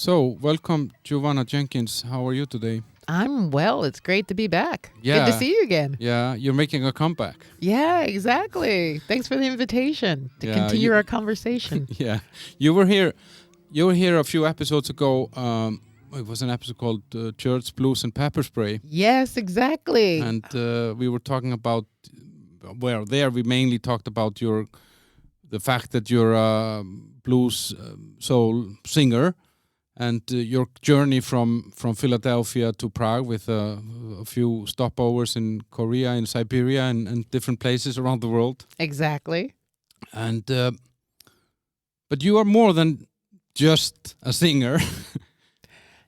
So, welcome, Juwana Jenkins. How are you today? I'm well. It's great to be back. Good to Yeah, see you again. yeah, you're making a comeback. Yeah, exactly. Thanks for the invitation to Yeah, continue our conversation. yeah, you were here. You were here a few episodes ago. It was an episode called "Church Blues and Pepper Spray," Yes, exactly. and we were talking about. Well, there we mainly talked about the fact that you're a blues soul singer, and your journey from Philadelphia to Prague with a few stopovers in Korea, in Siberia, and different places around the world. Exactly. And but you are more than just a singer.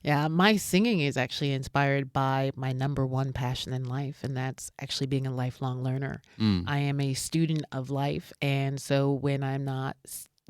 Yeah, my singing is actually inspired by my number one passion in life, and that's actually being a lifelong learner. Mm. I am a student of life, and so when I'm not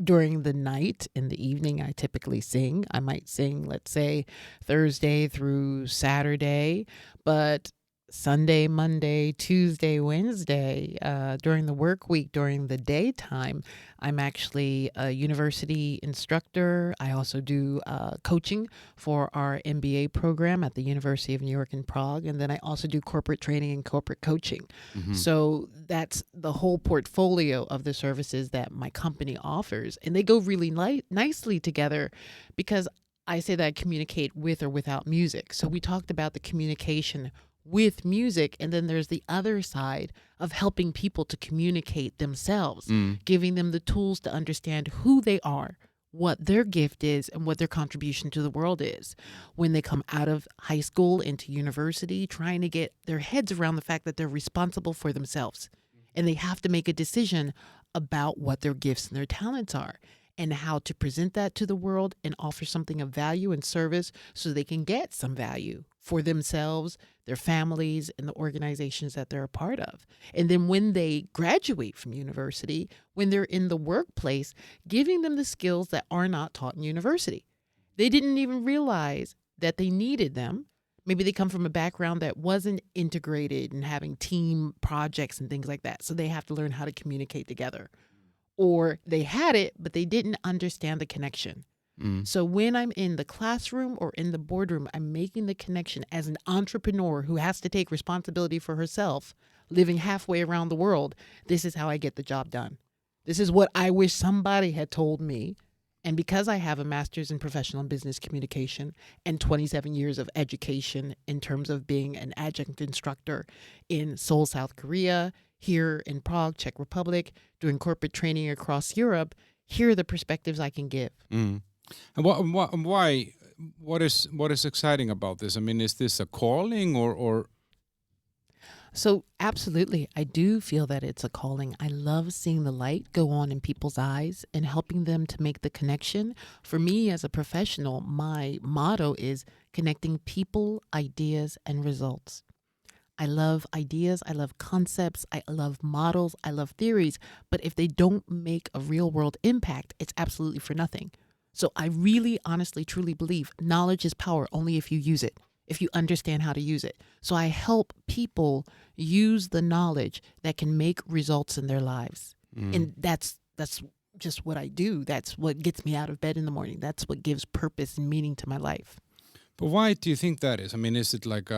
during the night, in the evening, I typically sing. I might sing, let's say, Thursday through Saturday, but Sunday, Monday, Tuesday, Wednesday, during the work week, during the daytime, I'm actually a university instructor. I also do coaching for our MBA program at the University of New York in Prague. And then I also do corporate training and corporate coaching. Mhm. So that's the whole portfolio of the services that my company offers. And they go really nicely together because I say that I communicate with or without music. So we talked about the communication with music, and then there's the other side of helping people to communicate themselves, giving them the tools to understand who they are, what their gift is, and what their contribution to the world is. When they come out of high school into university, trying to get their heads around the fact that they're responsible for themselves and they have to make a decision about what their gifts and their talents are and how to present that to the world and offer something of value and service so they can get some value for themselves, their families, and the organizations that they're a part of. And then when they graduate from university, when they're in the workplace, giving them the skills that are not taught in university. They didn't even realize that they needed them. Maybe they come from a background that wasn't integrated and having team projects and things like that. So they have to learn how to communicate together. Or they had it, but they didn't understand the connection. So when I'm in the classroom or in the boardroom, I'm making the connection as an entrepreneur who has to take responsibility for herself, living halfway around the world. This is how I get the job done. This is what I wish somebody had told me. And because I have a master's in professional and business communication and 27 years of education in terms of being an adjunct instructor in Seoul, South Korea, here in Prague, Czech Republic, doing corporate training across Europe, here are the perspectives I can give. And why? What is exciting about this? I mean, is this a calling or? So, absolutely, I do feel that it's a calling. I love seeing the light go on in people's eyes and helping them to make the connection. For me as a professional, my motto is connecting people, ideas, and results. I love ideas, I love concepts, I love models, I love theories, but if they don't make a real world impact, it's absolutely for nothing. So I really, honestly, truly believe knowledge is power only if you use it, if you understand how to use it. So I help people use the knowledge that can make results in their lives. And that's just what I do. That's what gets me out of bed in the morning. That's what gives purpose and meaning to my life. But why do you think that is? I mean, is it like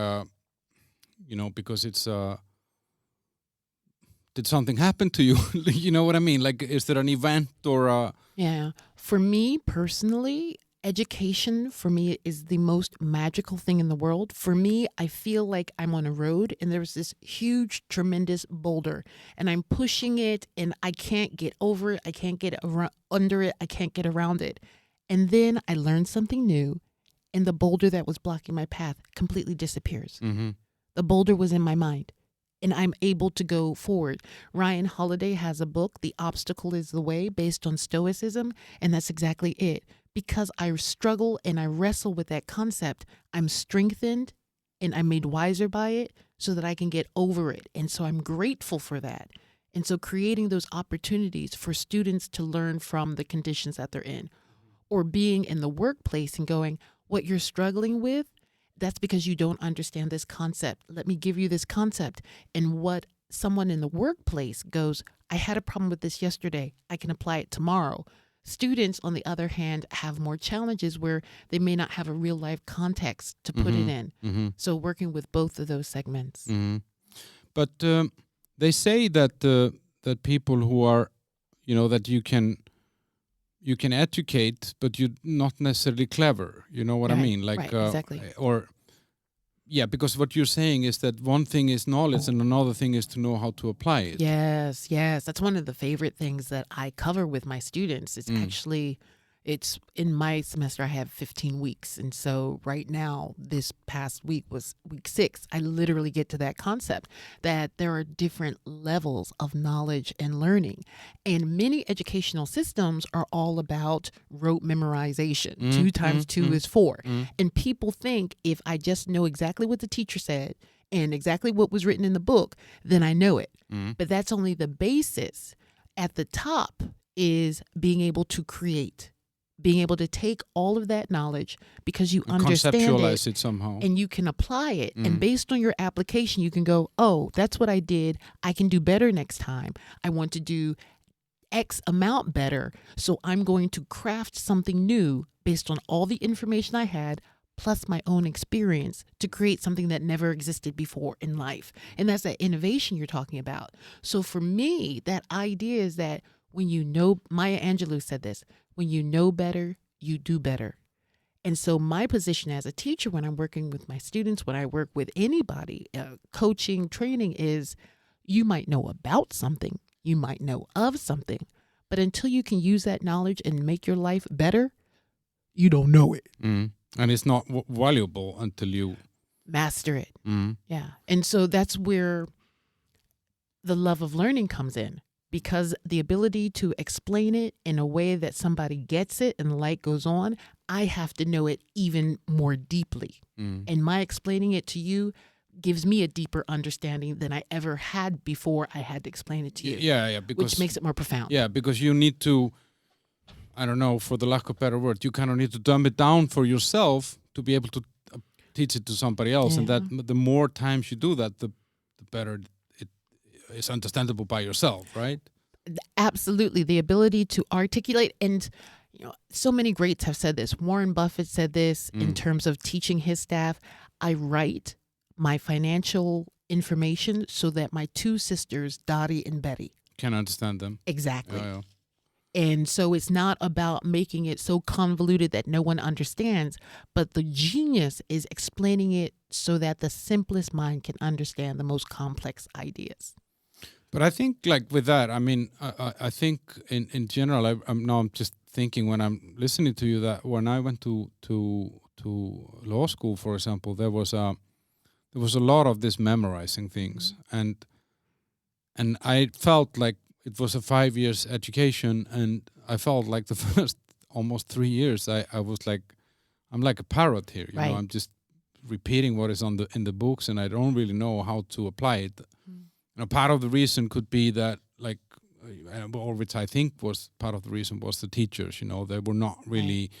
because it's did something happen to you? You know what I mean? Like, is there an event or? Yeah. For me personally, education for me is the most magical thing in the world. For me, I feel like I'm on a road and there's this huge, tremendous boulder and I'm pushing it and I can't get over it. I can't get under it. I can't get around it. And then I learn something new and the boulder that was blocking my path completely disappears. The boulder was in my mind. And I'm able to go forward. Ryan Holiday has a book, The Obstacle is the Way, based on Stoicism. And that's exactly it. Because I struggle and I wrestle with that concept, I'm strengthened and I'm made wiser by it so that I can get over it. And so I'm grateful for that. And so creating those opportunities for students to learn from the conditions that they're in, or being in the workplace and going, what you're struggling with, that's because you don't understand this concept. Let me give you this concept. And what someone in the workplace goes, I had a problem with this yesterday. I can apply it tomorrow. Students, on the other hand, have more challenges where they may not have a real life context to put it in. So working with both of those segments. But they say that that people who are, that you can educate, but you're not necessarily clever. You know what I mean? Like, right, exactly. Because what you're saying is that one thing is knowledge and another thing is to know how to apply it. Yes. That's one of the favorite things that I cover with my students. It's actually, it's in my semester, I have 15 weeks. And so right now, this past week was week 6. I literally get to that concept that there are different levels of knowledge and learning. And many educational systems are all about rote memorization. 2 times 2 is 4. And people think if I just know exactly what the teacher said and exactly what was written in the book, then I know it. But that's only the basis. At the top is being able to create, being able to take all of that knowledge because you understand conceptualize it somehow, and you can apply it. And based on your application, you can go, oh, that's what I did. I can do better next time. I want to do X amount better. So I'm going to craft something new based on all the information I had, plus my own experience to create something that never existed before in life. And that's that innovation you're talking about. So for me, that idea is that when you know, Maya Angelou said this, when you know better, you do better. And so my position as a teacher, when I'm working with my students, when I work with anybody, coaching, training, is you might know about something, you might know of something, but until you can use that knowledge and make your life better, you don't know it. And it's not valuable until you master it. Yeah. And so that's where the love of learning comes in, because the ability to explain it in a way that somebody gets it and the light goes on, I have to know it even more deeply. And my explaining it to you gives me a deeper understanding than I ever had before I had to explain it to you. Yeah, because, which makes it more profound. Yeah, because you need to, I don't know, for the lack of a better word, you kind of need to dumb it down for yourself to be able to teach it to somebody else. And that the more times you do that, the better it is understandable by yourself, right? Absolutely. The ability to articulate, and so many greats have said this. Warren Buffett said this in terms of teaching his staff. I write my financial information so that my 2 sisters, Dottie and Betty, can understand them. Exactly. And so it's not about making it so convoluted that no one understands, but the genius is explaining it so that the simplest mind can understand the most complex ideas. But I think, like, with that, I mean, I think in general, I'm just thinking when I'm listening to you that when I went to law school, for example, there was a lot of this memorizing things, and I felt like it was a 5 years education, and I felt like the first almost 3 years I was like, I'm like a parrot here, you know, I'm just repeating what is in the books, and I don't really know how to apply it. Part of the reason could be that, like, or which I think was part of the reason, was the teachers. They were not really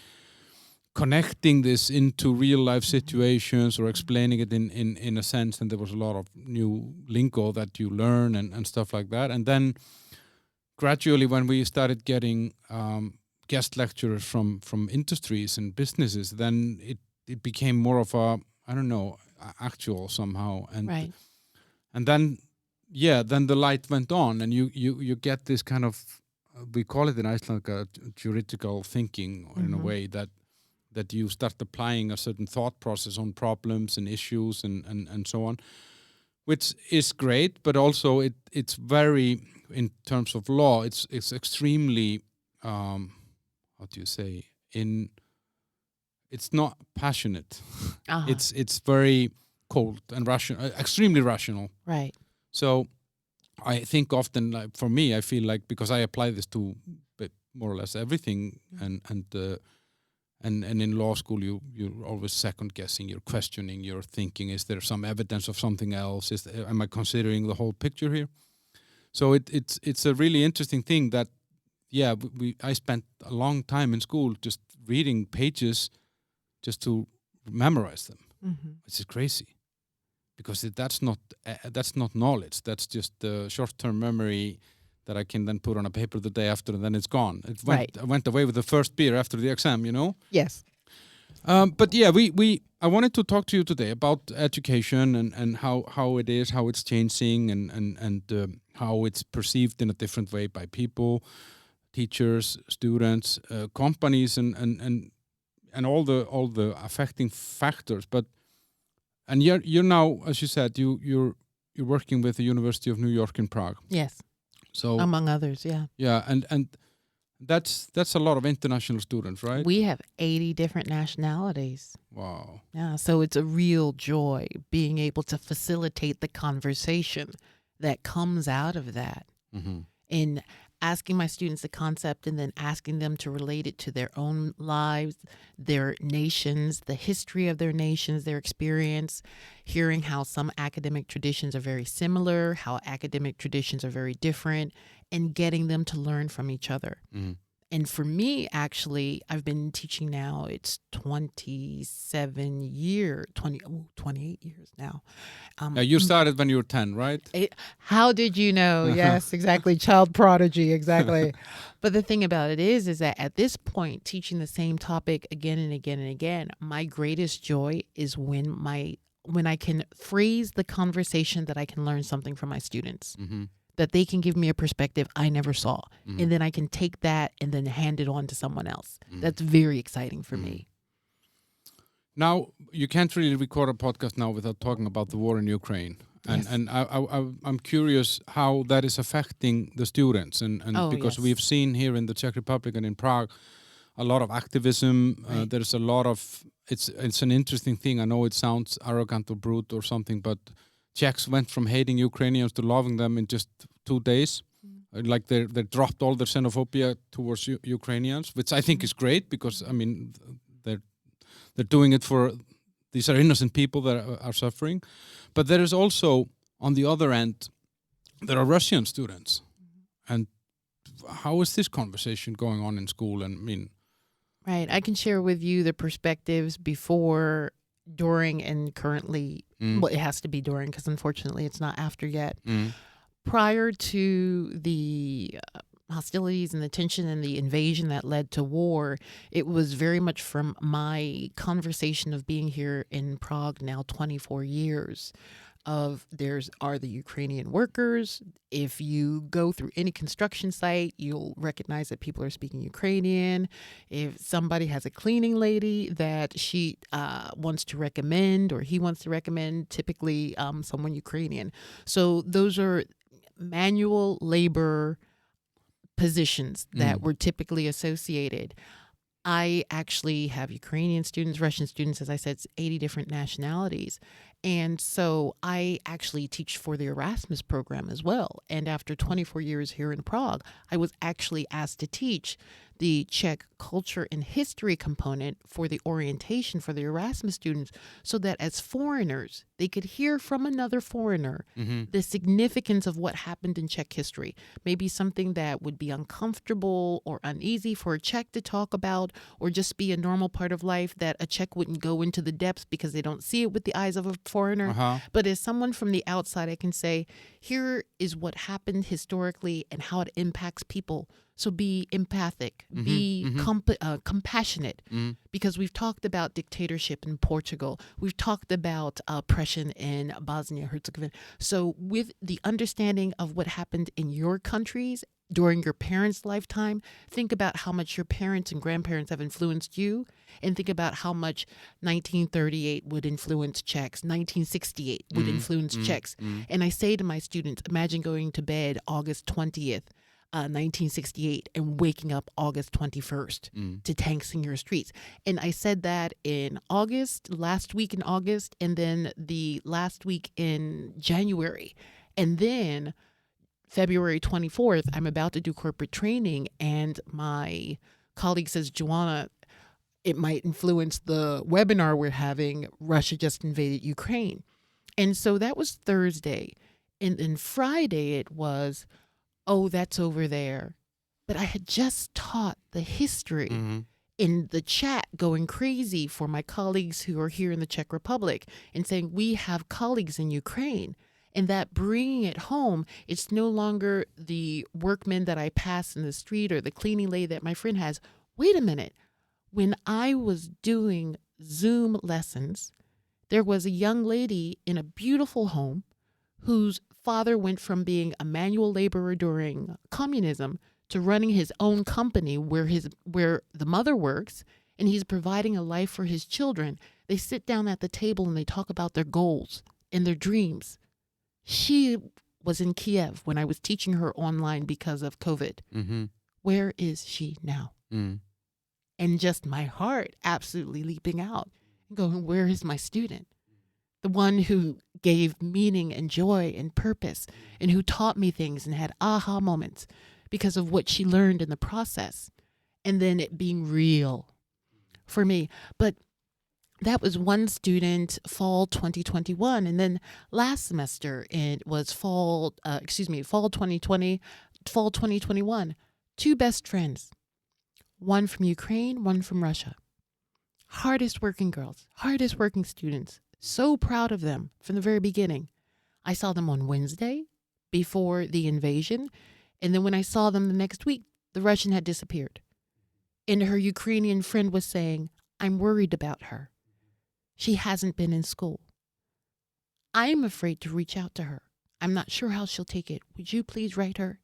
connecting this into real life situations or explaining it in a sense, and there was a lot of new lingo that you learn and stuff like that. And then gradually, when we started getting guest lecturers from industries and businesses, then it became more of a, I don't know, actual somehow, and then. Yeah, then the light went on, and you get this kind of, we call it in Iceland, like a juridical thinking in a way that you start applying a certain thought process on problems and issues and so on, which is great, but also it's very, in terms of law, it's extremely, how do you say, it's not passionate. It's very cold and rational, extremely rational. Right. So I think often, like, for me, I feel like, because I apply this to more or less everything, and in law school you're always second guessing, you're questioning, you're thinking, is there some evidence of something else? Am I considering the whole picture here? So it's a really interesting thing that, I spent a long time in school just reading pages just to memorize them, which is crazy. Because that's not knowledge. That's just short-term memory that I can then put on a paper the day after, and then it's gone. Right. I went away with the first beer after the exam, you know? Yes. But yeah, I wanted to talk to you today about education and how it is, how it's changing, and how it's perceived in a different way by people, teachers, students, companies, and all the affecting factors. And you're now, as you said, you're working with the University of New York in Prague. Yes. So among others, yeah. Yeah, and that's a lot of international students, right? We have 80 different nationalities. Wow. Yeah, so it's a real joy being able to facilitate the conversation that comes out of that. Mm-hmm. In asking my students the concept and then asking them to relate it to their own lives, their nations, the history of their nations, their experience, hearing how some academic traditions are very similar, how academic traditions are very different, and getting them to learn from each other. Mm-hmm. And for me, actually, I've been teaching now, it's 28 years now. You started when you were 10, right? How did you know? Yes, exactly. Child prodigy, exactly. But the thing about it is that at this point, teaching the same topic again and again and again, my greatest joy is when I can phrase the conversation that I can learn something from my students. Mm-hmm. That they can give me a perspective I never saw. Mm-hmm. And then I can take that and then hand it on to someone else. Mm-hmm. That's very exciting for me. Now, you can't really record a podcast now without talking about the war in Ukraine. Yes. And I'm curious how that is affecting the students. And because yes. we've seen here in the Czech Republic and in Prague a lot of activism. Right. There's a lot of, it's an interesting thing. I know it sounds arrogant or brute or something, but Czechs went from hating Ukrainians to loving them in just 2 days. Like they dropped all their xenophobia towards Ukrainians, which I think is great because, I mean, they're doing it for, these are innocent people that are suffering. But there is also, on the other end, there are Russian students. And how is this conversation going on in school? And I mean... Right. I can share with you the perspectives before, during, and currently. Well, it has to be during because unfortunately it's not after yet. Prior to the hostilities and the tension and the invasion that led to war, it was very much from my conversation of being here in Prague now 24 years. Are the Ukrainian workers. If you go through any construction site, you'll recognize that people are speaking Ukrainian. If somebody has a cleaning lady that she wants to recommend or he wants to recommend, typically someone Ukrainian. So those are manual labor positions that were typically associated. I actually have Ukrainian students, Russian students, as I said, it's 80 different nationalities. And so I actually teach for the Erasmus program as well. And after 24 years here in Prague, I was actually asked to teach the Czech culture and history component for the orientation for the Erasmus students so that as foreigners, they could hear from another foreigner the significance of what happened in Czech history. Maybe something that would be uncomfortable or uneasy for a Czech to talk about or just be a normal part of life that a Czech wouldn't go into the depths because they don't see it with the eyes of a foreigner. But as someone from the outside, I can say, here is what happened historically and how it impacts people. So be empathic, be compassionate, because we've talked about dictatorship in Portugal. We've talked about oppression in Bosnia-Herzegovina. So with the understanding of what happened in your countries during your parents' lifetime, think about how much your parents and grandparents have influenced you, and think about how much 1938 would influence Czechs, 1968 would influence Czechs. And I say to my students, imagine going to bed August 20th, 1968 and waking up August 21st to tanks in your streets. And I said that in August, last week in August, and then the last week in January. And then February 24th, I'm about to do corporate training, and my colleague says, Juwana, it might influence the webinar we're having. Russia just invaded Ukraine. And so that was Thursday. And then Friday it was, oh, that's over there. But I had just taught the history in the chat, going crazy for my colleagues who are here in the Czech Republic and saying, we have colleagues in Ukraine. And that bringing it home, it's no longer the workman that I pass in the street or the cleaning lady that my friend has. Wait a minute. When I was doing Zoom lessons, there was a young lady in a beautiful home whose father went from being a manual laborer during communism to running his own company where the mother works, and he's providing a life for his children. They sit down at the table and they talk about their goals and their dreams. She was in Kiev when I was teaching her online because of COVID. Mm-hmm. Where is she now? Mm. And just my heart absolutely leaping out and going, where is my student? The one who gave meaning and joy and purpose and who taught me things and had aha moments because of what she learned in the process. And then it being real for me. But that was one student, fall 2021. And then last semester, it was fall 2020, fall 2021. Two best friends, one from Ukraine, one from Russia. Hardest working girls, hardest working students. So proud of them from the very beginning. I saw them on Wednesday before the invasion. And then when I saw them the next week, the Russian had disappeared. And her Ukrainian friend was saying, I'm worried about her. She hasn't been in school. I'm afraid to reach out to her. I'm not sure how she'll take it. Would you please write her?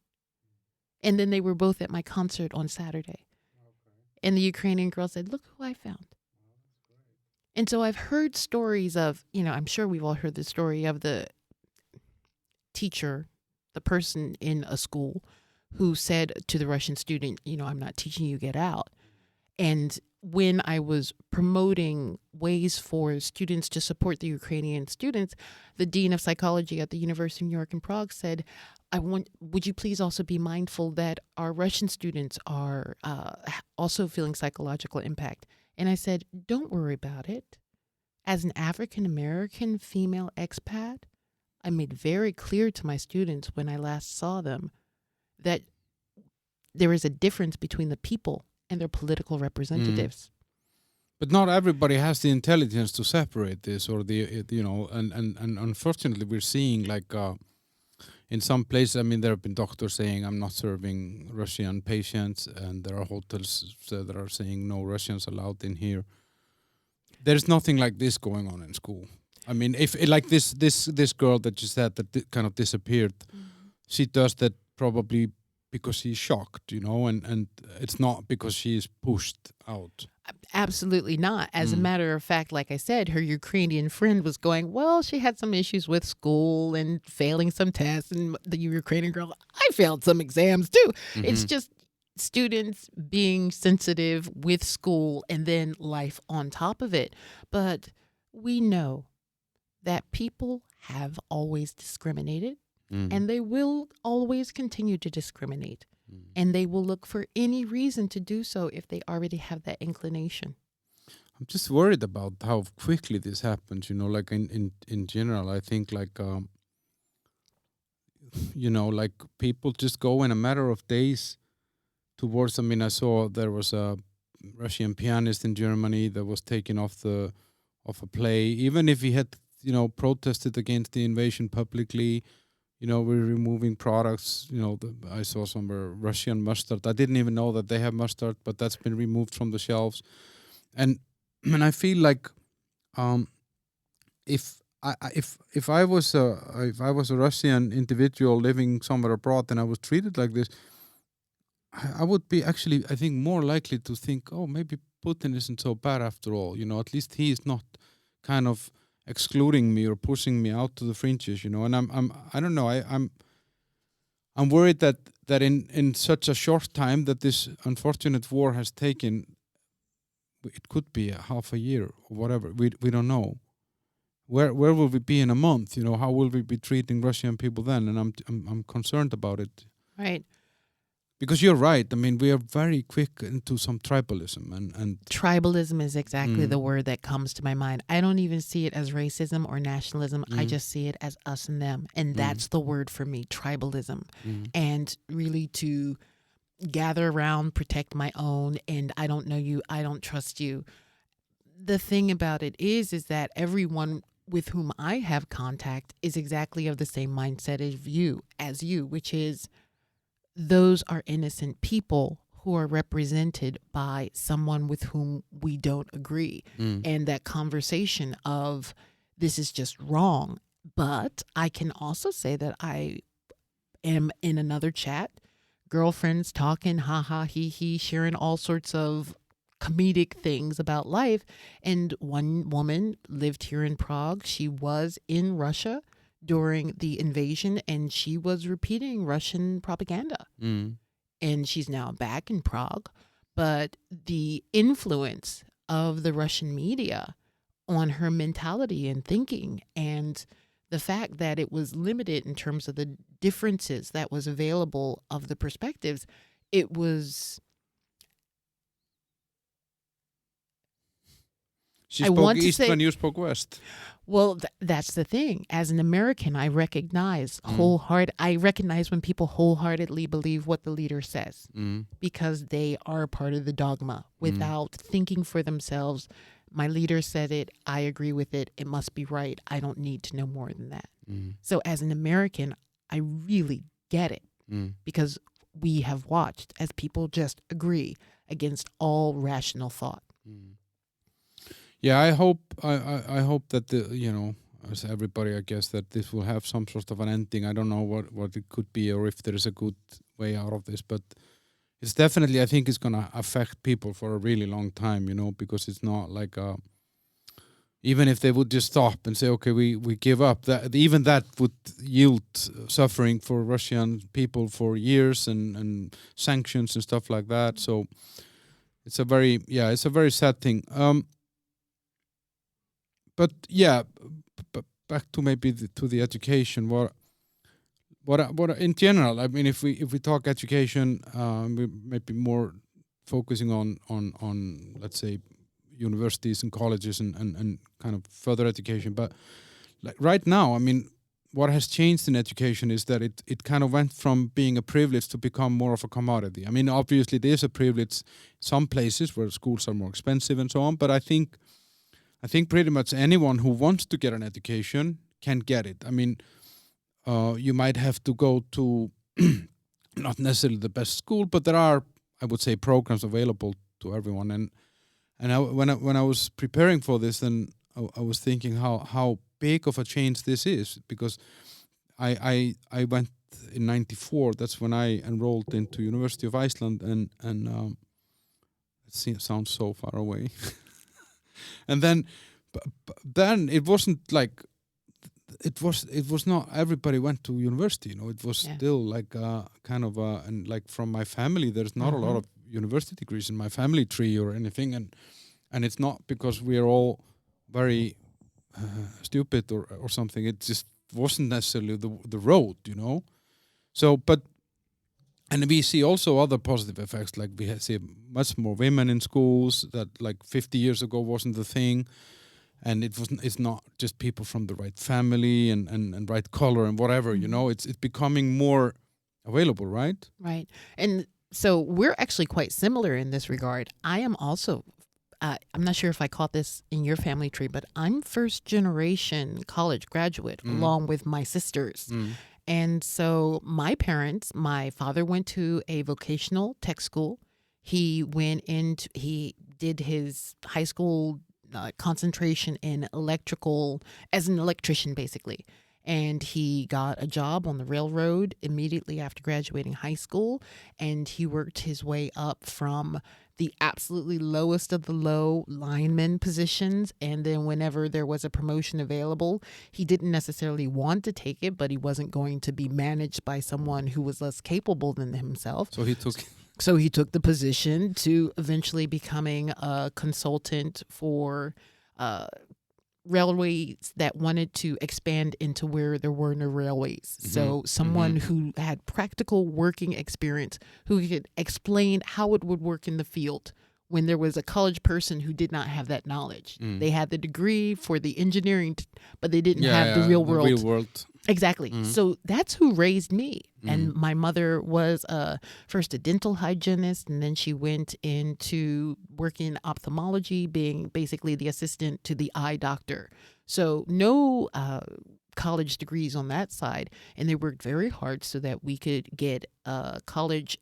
And then they were both at my concert on Saturday. And the Ukrainian girl said, look who I found. And so I've heard stories of, I'm sure we've all heard the story of the teacher, the person in a school who said to the Russian student, I'm not teaching you, get out. And when I was promoting ways for students to support the Ukrainian students, the dean of psychology at the University of New York in Prague said, would you please also be mindful that our Russian students are also feeling psychological impact? And I said, don't worry about it. As an African-American female expat, I made very clear to my students when I last saw them that there is a difference between the people and their political representatives. But not everybody has the intelligence to separate this, or and unfortunately we're seeing in some places, there have been doctors saying I'm not serving Russian patients, and there are hotels that are saying no Russians allowed in here. There's nothing like this going on in school. If like this girl that you said that kind of disappeared, she does that probably because she's shocked, and it's not because she's pushed out. Absolutely not. As a matter of fact, like I said, her Ukrainian friend was going, well, she had some issues with school and failing some tests. And the Ukrainian girl, I failed some exams too. Mm-hmm. It's just students being sensitive with school and then life on top of it. But we know that people have always discriminated, and they will always continue to discriminate. And they will look for any reason to do so if they already have that inclination. I'm just worried about how quickly this happens, like in general. I think like people just go in a matter of days towards, I saw there was a Russian pianist in Germany that was taken off a play, even if he had, protested against the invasion publicly. We're removing products. I saw somewhere Russian mustard. I didn't even know that they have mustard, but that's been removed from the shelves. And I feel like, if I was a Russian individual living somewhere abroad and I was treated like this, I would be actually, I think, more likely to think, oh, maybe Putin isn't so bad after all. At least he is not kind of excluding me or pushing me out to the fringes, and I don't know, I'm worried that in such a short time that this unfortunate war has taken, it could be a half a year or whatever, we don't know. Where will we be in a month? How will we be treating Russian people then? And I'm concerned about it. Right. Because you're right. We are very quick into some tribalism, and tribalism is exactly the word that comes to my mind. I don't even see it as racism or nationalism. I just see it as us and them, and that's the word for me, tribalism. And really to gather around, protect my own, and I don't know you, I don't trust you. The thing about it is that everyone with whom I have contact is exactly of the same mindset as you, which is those are innocent people who are represented by someone with whom we don't agree. And that conversation of this is just wrong. But I can also say that I am in another chat, girlfriends talking, ha ha, he, sharing all sorts of comedic things about life. And one woman lived here in Prague. She was in Russia during the invasion, and she was repeating Russian propaganda. And she's now back in Prague. But the influence of the Russian media on her mentality and thinking, and the fact that it was limited in terms of the differences that was available of the perspectives, it was... She spoke East when you spoke West. Well, that's the thing. As an American, I recognize I recognize when people wholeheartedly believe what the leader says because they are a part of the dogma without thinking for themselves. My leader said it. I agree with it. It must be right. I don't need to know more than that. So as an American, I really get it because we have watched as people just agree against all rational thought. Yeah, I hope that as everybody, I guess that this will have some sort of an ending. I don't know what it could be or if there is a good way out of this, but it's definitely, I think it's going to affect people for a really long time, because it's not like even if they would just stop and say, okay, we give up, even that would yield suffering for Russian people for years and sanctions and stuff like that. So it's a very sad thing. But yeah, back to maybe to the education. What in general? I mean, if we talk education, we maybe more focusing on let's say universities and colleges and kind of further education. But like right now, I mean, what has changed in education is that it kind of went from being a privilege to become more of a commodity. I mean, obviously there's a privilege some places where schools are more expensive and so on, but I think pretty much anyone who wants to get an education can get it. I mean, you might have to go to not necessarily the best school, but there are, I would say, programs available to everyone. And when I was preparing for this, then I was thinking how big of a change this is, because I went in '94. That's when I enrolled into University of Iceland, and it sounds so far away. And then it wasn't like it was not everybody went to university. It was still like kind of and like from my family, there's not a lot of university degrees in my family tree or anything, and it's not because we are all very stupid or something. It just wasn't necessarily the road, So, and we see also other positive effects, like we see much more women in schools that like 50 years ago wasn't the thing. And it's not just people from the right family and right color and whatever, it's becoming more available, right? Right. And so we're actually quite similar in this regard. I am also, I'm not sure if I caught this in your family tree, but I'm first generation college graduate along with my sisters. And so my parents, my father went to a vocational tech school. He did his high school concentration in electrical as an electrician, basically. And he got a job on the railroad immediately after graduating high school. And he worked his way up from the absolutely lowest of the low lineman positions. And then whenever there was a promotion available, he didn't necessarily want to take it, but he wasn't going to be managed by someone who was less capable than himself. So he took the position to eventually becoming a consultant for railways that wanted to expand into where there were no railways. So someone who had practical working experience, who could explain how it would work in the field when there was a college person who did not have that knowledge. They had the degree for the engineering, but they didn't have the real world. The real world. Exactly. So that's who raised me. And my mother was first a dental hygienist, and then she went into working in ophthalmology, being basically the assistant to the eye doctor. So no college degrees on that side. And they worked very hard so that we could get a college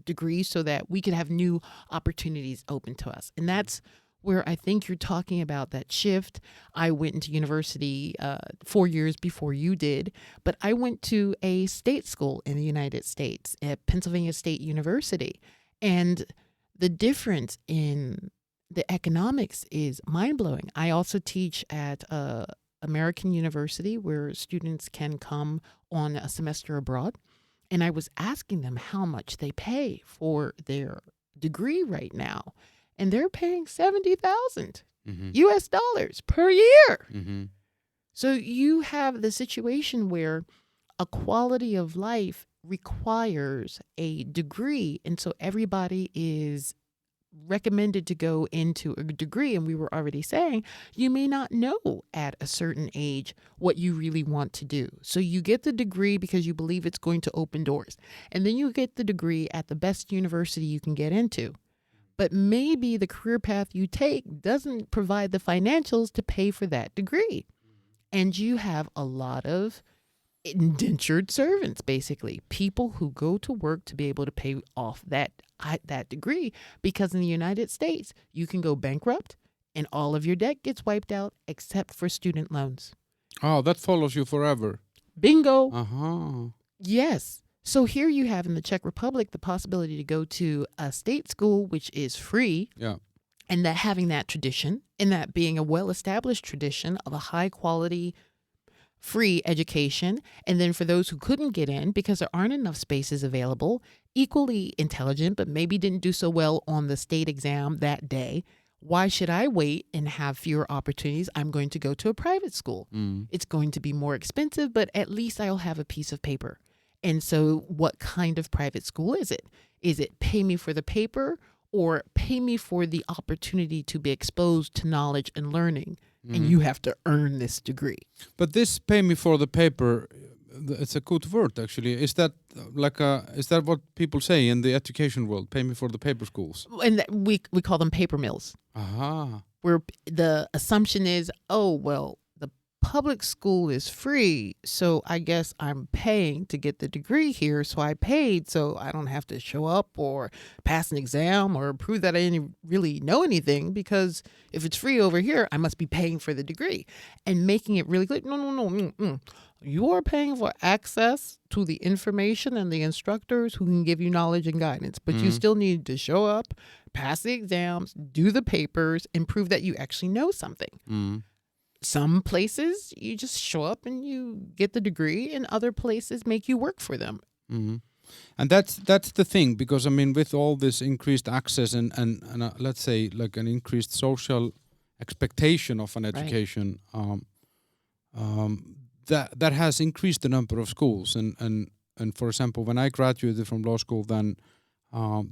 degree so that we could have new opportunities open to us. And that's where I think you're talking about that shift. I went into university 4 years before you did, but I went to a state school in the United States at Pennsylvania State University. And the difference in the economics is mind-blowing. I also teach at American University where students can come on a semester abroad. And I was asking them how much they pay for their degree right now. And they're paying $70,000 US dollars per year. So you have the situation where a quality of life requires a degree. And so everybody is recommended to go into a degree. And we were already saying, you may not know at a certain age what you really want to do. So you get the degree because you believe it's going to open doors. And then you get the degree at the best university you can get into. But maybe the career path you take doesn't provide the financials to pay for that degree. And you have a lot of indentured servants, basically, people who go to work to be able to pay off that degree, because in the United States, you can go bankrupt and all of your debt gets wiped out except for student loans. Oh, that follows you forever. Bingo. Yes. So here you have in the Czech Republic the possibility to go to a state school, which is free. Yeah. And that having that tradition, and that being a well-established tradition of a high-quality, free education. And then for those who couldn't get in because there aren't enough spaces available, equally intelligent, but maybe didn't do so well on the state exam that day, why should I wait and have fewer opportunities? I'm going to go to a private school. It's going to be more expensive, but at least I'll have a piece of paper. And so what kind of private school is it? Is it pay me for the paper or pay me for the opportunity to be exposed to knowledge and learning? And you have to earn this degree. But this pay me for the paper, it's a good word actually. Is that is that what people say in the education world? Pay me for the paper schools. And we call them paper mills. Where the assumption is, oh, well, the public school is free, so I guess I'm paying to get the degree here, so I paid so I don't have to show up or pass an exam or prove that I didn't really know anything, because if it's free over here, I must be paying for the degree. And making it really clear, no. You are paying for access to the information and the instructors who can give you knowledge and guidance, but you still need to show up, pass the exams, do the papers, and prove that you actually know something. Some places you just show up and you get the degree, and other places make you work for them. And that's the thing, because I mean, with all this increased access and let's say like an increased social expectation of an education, that has increased the number of schools. And for example, when I graduated from law school, then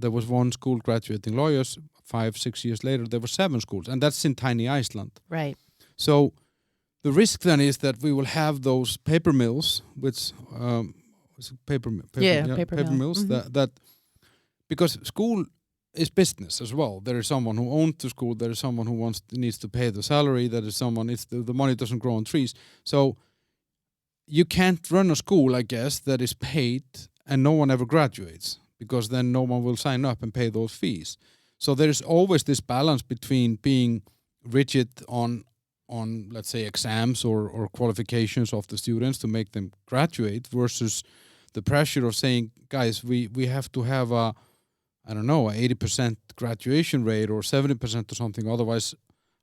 there was one school graduating lawyers. 5-6 years later, there were 7 schools, and that's in tiny Iceland. Right. So the risk then is that we will have those paper mills, which paper mills. That because school is business as well. There is someone who owns the school. There is someone who needs to pay the salary. There is someone. The money doesn't grow on trees. So you can't run a school, I guess, that is paid and no one ever graduates, because then no one will sign up and pay those fees. So there is always this balance between being rigid on let's say exams or qualifications of the students to make them graduate, versus the pressure of saying, guys, we have to have a 80% graduation rate or 70% or something, otherwise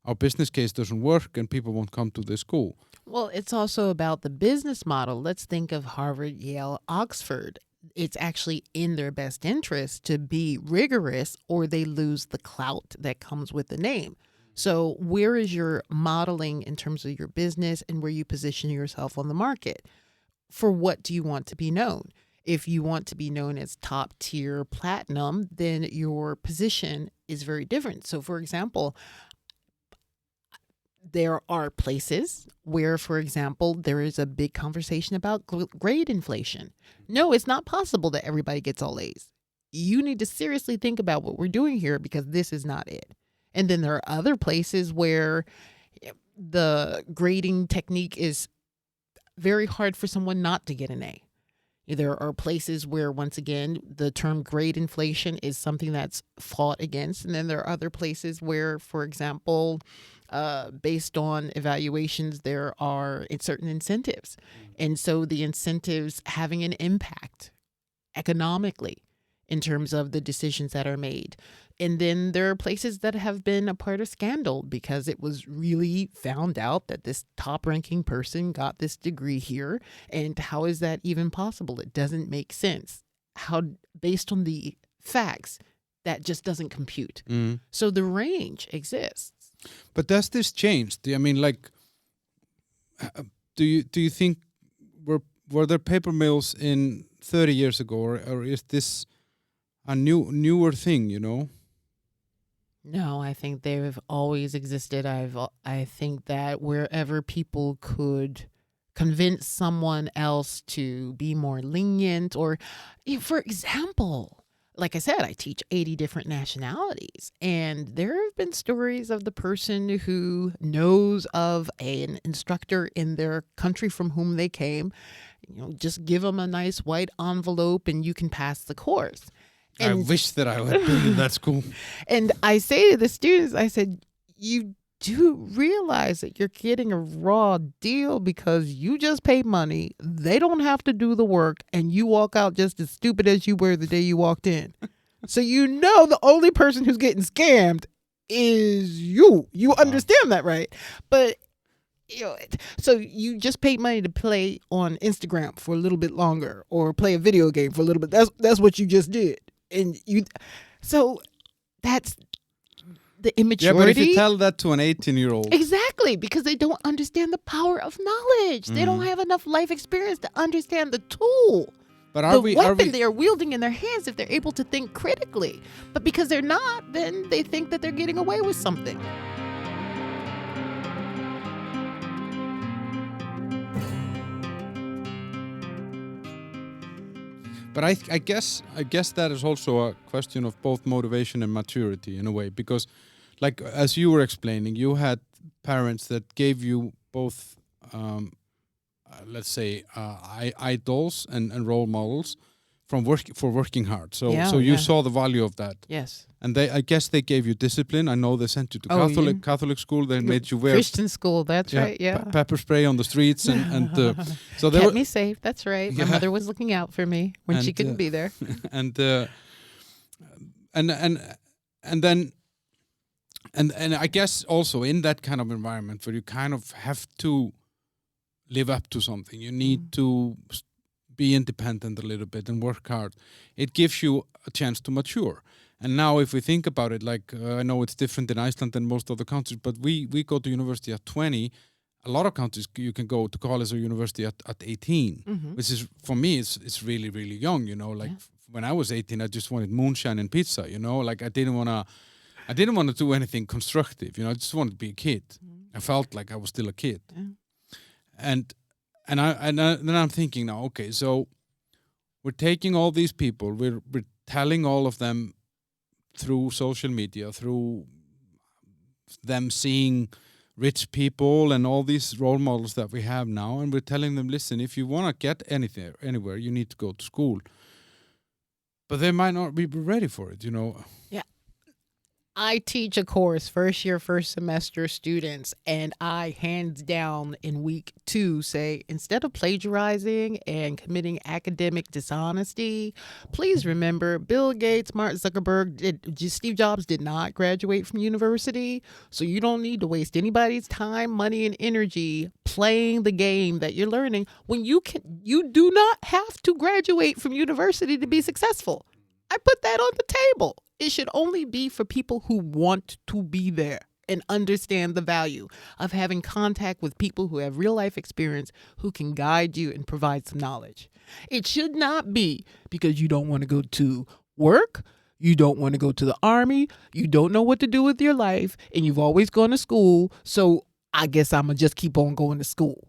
our business case doesn't work and people won't come to this school. Well, it's also about the business model. Let's think of Harvard, Yale, Oxford. It's actually in their best interest to be rigorous, or they lose the clout that comes with the name. So where is your modeling in terms of your business and where you position yourself on the market? For what do you want to be known? If you want to be known as top tier platinum, then your position is very different. So for example, there are places where, for example, there is a big conversation about grade inflation. No, it's not possible that everybody gets all A's. You need to seriously think about what we're doing here because this is not it. And then there are other places where the grading technique is very hard for someone not to get an A. There are places where, once again, the term grade inflation is something that's fought against. And then there are other places where, for example, based on evaluations, there are certain incentives. And so the incentives having an impact economically in terms of the decisions that are made. And then there are places that have been a part of scandal because it was really found out that this top-ranking person got this degree here. And how is that even possible? It doesn't make sense. How, based on the facts, that just doesn't compute. So the range exists. But does this change? I mean, like, do you think were there paper mills in 30 years ago, or is this a newer thing? You know? No, I think they've always existed. I think that wherever people could convince someone else to be more lenient, or, for example, like I said, I teach 80 different nationalities, and there have been stories of the person who knows of an instructor in their country from whom they came. Just give them a nice white envelope and you can pass the course. And, I wish that I had been in that school. And I say to the students, I said, you do realize that you're getting a raw deal because you just paid money. They don't have to do the work, and you walk out just as stupid as you were the day you walked in. So the only person who's getting scammed is you. You understand that, right? But so you just paid money to play on Instagram for a little bit longer, or play a video game for a little bit. That's what you just did. And so that's the immaturity. Yeah, but if you tell that to an 18-year-old. Exactly, because they don't understand the power of knowledge. They don't have enough life experience to understand the tool. But the weapon they are wielding in their hands if they're able to think critically. But because they're not, then they think that they're getting away with something. But I guess that is also a question of both motivation and maturity in a way, because, like, as you were explaining, you had parents that gave you both, let's say, idols and role models for working hard. So you saw the value of that. Yes. And I guess they gave you discipline. I know they sent you to Catholic school. They made you wear Christian school. That's right. Yeah. Pepper spray on the streets and so they kept me safe. That's right. My mother was looking out for me when she couldn't be there. And then I guess also in that kind of environment where you kind of have to live up to something, you need to be independent a little bit and work hard. It gives you a chance to mature. And now if we think about it, like I know it's different in Iceland than most other countries, but we go to university at 20. A lot of countries you can go to college or university at 18, which is, for me, it's really, really young, like when I was 18, I just wanted moonshine and pizza, like I didn't want to do anything constructive, I just wanted to be a kid. I felt like I was still a kid. And then I'm thinking now, okay, so we're taking all these people, we're telling all of them through social media, through them seeing rich people and all these role models that we have now, and we're telling them, listen, if you want to get anywhere, you need to go to school. But they might not be ready for it, Yeah. I teach a course, first year, first semester students, and I hands down in week 2 say, instead of plagiarizing and committing academic dishonesty, please remember Bill Gates, Mark Zuckerberg, Steve Jobs did not graduate from university, so you don't need to waste anybody's time, money, and energy playing the game that you're learning when you do not have to graduate from university to be successful. I put that on the table. It should only be for people who want to be there and understand the value of having contact with people who have real life experience, who can guide you and provide some knowledge. It should not be because you don't want to go to work, you don't want to go to the army, you don't know what to do with your life, and you've always gone to school. So I guess I'm going to just keep on going to school.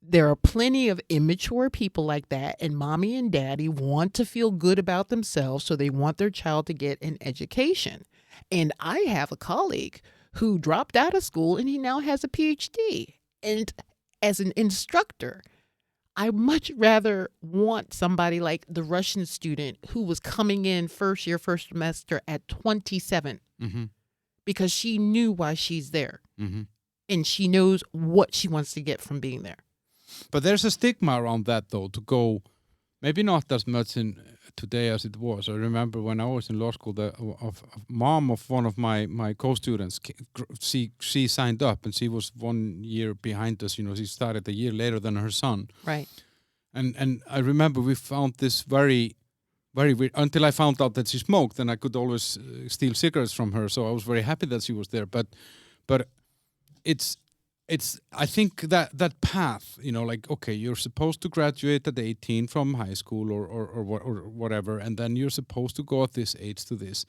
There are plenty of immature people like that, and mommy and daddy want to feel good about themselves, so they want their child to get an education. And I have a colleague who dropped out of school and he now has a PhD. And as an instructor, I much rather want somebody like the Russian student who was coming in first year, first semester at 27 because she knew why she's there and she knows what she wants to get from being there. But there's a stigma around that, though, to go, maybe not as much in today as it was. I remember when I was in law school, the mom of one of my co-students, she signed up, and she was 1 year behind us. She started a year later than her son. Right. And I remember we found this very, very weird, until I found out that she smoked, and I could always steal cigarettes from her. So I was very happy that she was there. But it's I think that path, like, okay, you're supposed to graduate at 18 from high school or whatever, and then you're supposed to go at this age to this.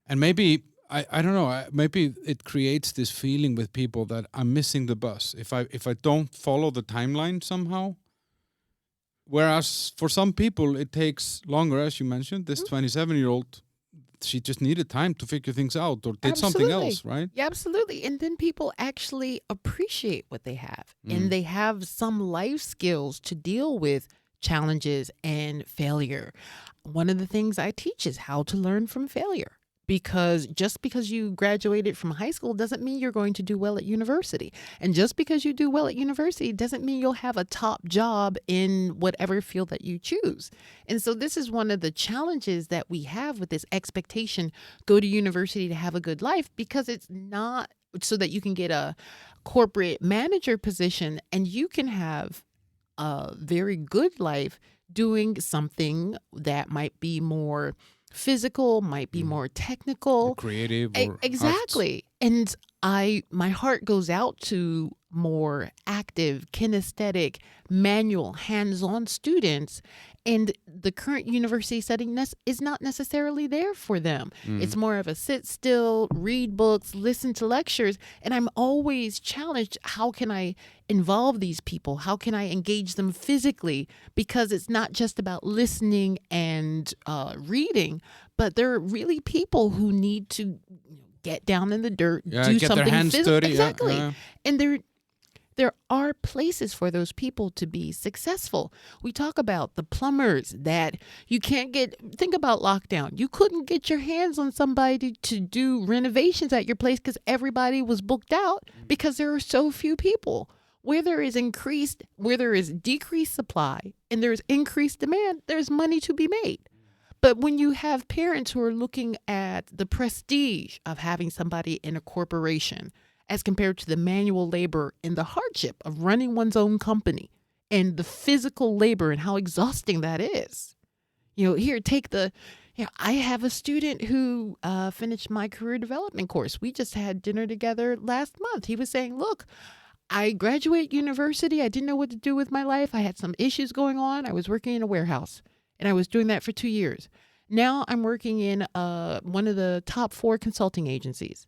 And maybe, I don't know, maybe it creates this feeling with people that I'm missing the bus if I don't follow the timeline somehow. Whereas for some people it takes longer, as you mentioned, this 27-year-old, she just needed time to figure things out or did something else, right? Yeah, absolutely. And then people actually appreciate what they have. And they have some life skills to deal with challenges and failure. One of the things I teach is how to learn from failure. Because just because you graduated from high school doesn't mean you're going to do well at university. And just because you do well at university doesn't mean you'll have a top job in whatever field that you choose. And so this is one of the challenges that we have with this expectation, go to university to have a good life, because it's not so that you can get a corporate manager position and you can have a very good life doing something that might be more physical, might be more technical, or creative, or exactly. Arts. And my heart goes out to more active, kinesthetic, manual, hands-on students. And the current university setting is not necessarily there for them. It's more of a sit still, read books, listen to lectures. And I'm always challenged, how can I involve these people? How can I engage them physically? Because it's not just about listening and reading, but there are really people who need to get down in the dirt, do get something their hands physical. dirty. Exactly. Yeah. And there are places for those people to be successful. We talk about the plumbers that you can't think about lockdown. You couldn't get your hands on somebody to do renovations at your place because everybody was booked out because there are so few people. Where there is decreased supply and there's increased demand, there's money to be made. But when you have parents who are looking at the prestige of having somebody in a corporation as compared to the manual labor and the hardship of running one's own company and the physical labor and how exhausting that is. I have a student who finished my career development course. We just had dinner together last month. He was saying, look, I graduated university. I didn't know what to do with my life. I had some issues going on. I was working in a warehouse, and I was doing that for 2 years. Now I'm working in one of the top 4 consulting agencies.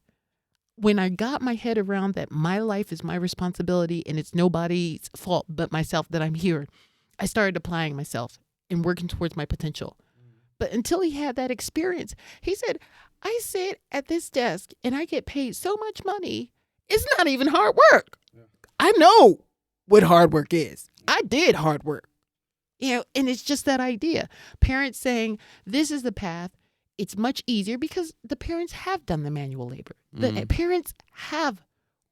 When I got my head around that my life is my responsibility and it's nobody's fault but myself that I'm here, I started applying myself and working towards my potential. But until he had that experience, he said, I sit at this desk and I get paid so much money. It's not even hard work. Yeah. I know what hard work is. I did hard work. And it's just that idea. Parents saying, this is the path. It's much easier because the parents have done the manual labor. The parents have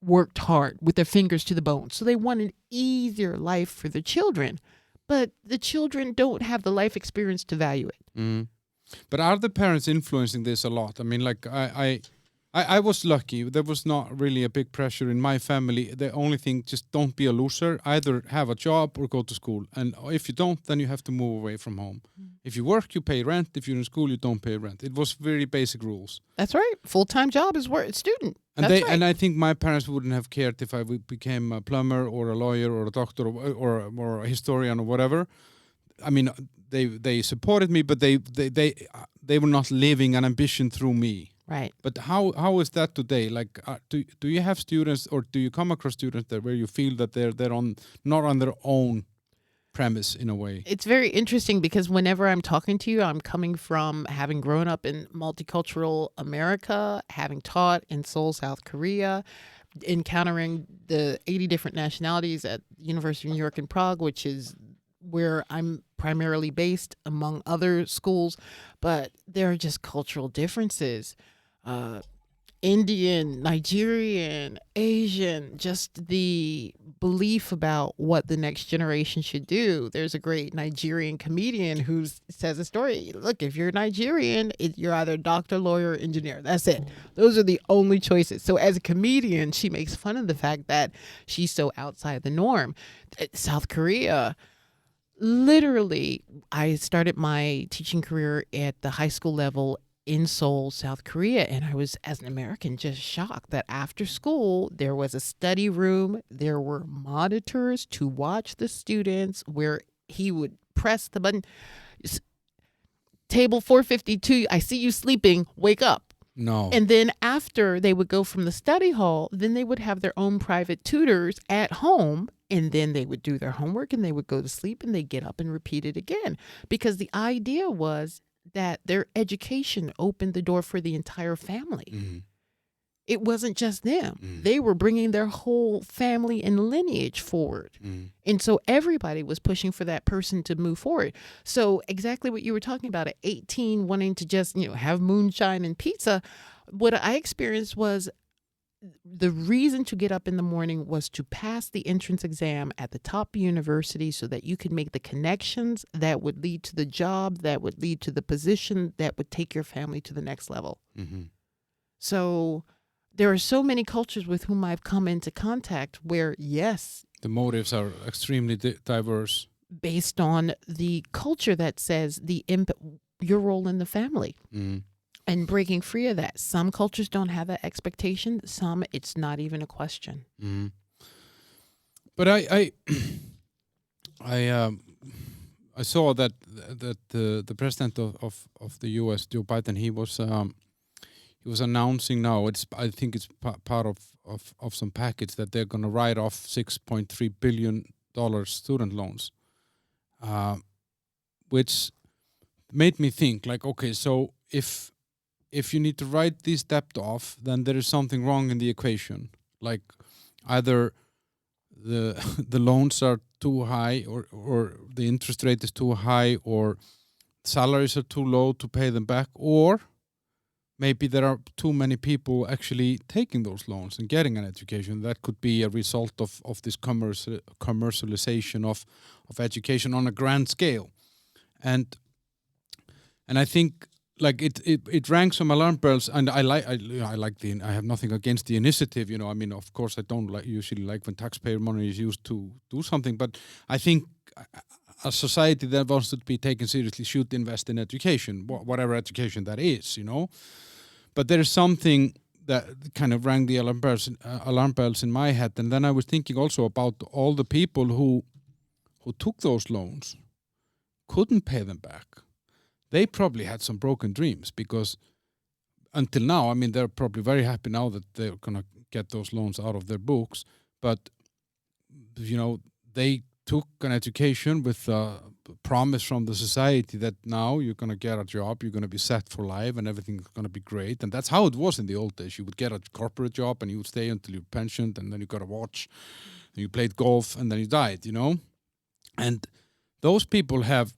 worked hard with their fingers to the bone. So they want an easier life for the children. But the children don't have the life experience to value it. But are the parents influencing this a lot? I mean, like, I was lucky. There was not really a big pressure in my family. The only thing, just don't be a loser. Either have a job or go to school. And if you don't, then you have to move away from home. If you work, you pay rent. If you're in school, you don't pay rent. It was very basic rules. That's right. Full-time job is student. And I think my parents wouldn't have cared if I became a plumber or a lawyer or a doctor or a historian or whatever. I mean, they supported me, but they were not living an ambition through me. Right. But how is that today? Like, do you have students, or do you come across students that where you feel that they're on not on their own premise in a way? It's very interesting because whenever I'm talking to you, I'm coming from having grown up in multicultural America, having taught in Seoul, South Korea, encountering the 80 different nationalities at University of New York in Prague, which is where I'm primarily based among other schools. But there are just cultural differences. Indian, Nigerian, Asian, just the belief about what the next generation should do. There's a great Nigerian comedian who says a story. Look, if you're Nigerian, you're either doctor, lawyer, or engineer. That's it. Those are the only choices. So as a comedian, she makes fun of the fact that she's so outside the norm. South Korea, literally, I started my teaching career at the high school level in Seoul, South Korea, and I was, as an American, just shocked that after school there was a study room, there were monitors to watch the students, where he would press the button, table 452, I see you sleeping, wake up. No. And then after they would go from the study hall, then they would have their own private tutors at home, and then they would do their homework and they would go to sleep and they'd get up and repeat it again, because the idea was that their education opened the door for the entire family. Mm-hmm. It wasn't just them. Mm. They were bringing their whole family and lineage forward. And so everybody was pushing for that person to move forward. So exactly what you were talking about at 18, wanting to just, have moonshine and pizza. What I experienced was the reason to get up in the morning was to pass the entrance exam at the top university so that you could make the connections that would lead to the job, that would lead to the position that would take your family to the next level. Mm-hmm. So there are so many cultures with whom I've come into contact where, yes, The motives are extremely diverse. based on the culture that says your role in the family. Mm. And breaking free of that. Some cultures don't have that expectation. Some, it's not even a question. Mm. But I saw that the president of the U.S., Joe Biden, he was announcing now. I think it's part of some package that they're going to write off $6.3 billion student loans, which made me think, like, okay, so if you need to write this debt off, then there is something wrong in the equation. Like, either the loans are too high, or the interest rate is too high, or salaries are too low to pay them back, or maybe there are too many people actually taking those loans and getting an education. That could be a result of this commercialization of education on a grand scale. And I think, like, it rang some alarm bells, and I have nothing against the initiative. I mean, of course, I don't usually like when taxpayer money is used to do something, but I think a society that wants to be taken seriously should invest in education, whatever education that is. But there is something that kind of rang the alarm bells in my head, and then I was thinking also about all the people who took those loans, couldn't pay them back. They probably had some broken dreams, because until now, I mean, they're probably very happy now that they're going to get those loans out of their books. But, they took an education with a promise from the society that now you're going to get a job, you're going to be set for life, and everything's going to be great. And that's how it was in the old days. You would get a corporate job and you would stay until you're pensioned, and then you got a watch, and you played golf, and then you died, And those people have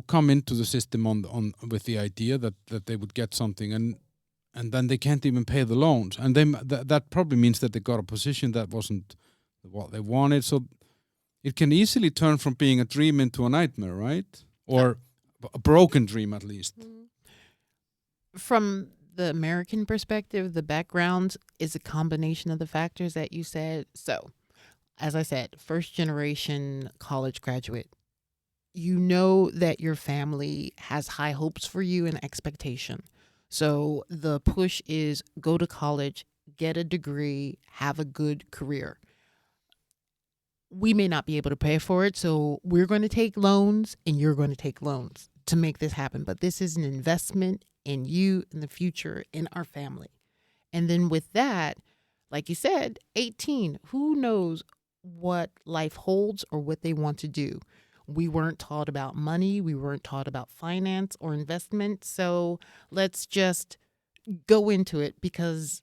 come into the system on with the idea that they would get something, and then they can't even pay the loans, and that probably means that they got a position that wasn't what they wanted. So it can easily turn from being a dream into a nightmare, right? Or a broken dream, at least. From the American perspective, the background is a combination of the factors that you said. So, as I said, first generation college graduate. You know that your family has high hopes for you and expectation. So the push is go to college, get a degree, have a good career. We may not be able to pay for it, so we're going to take loans and you're going to take loans to make this happen. But this is an investment in you, in the future, in our family. And then with that, like you said, 18, who knows what life holds or what they want to do. We weren't taught about money. We weren't taught about finance or investment. So let's just go into it because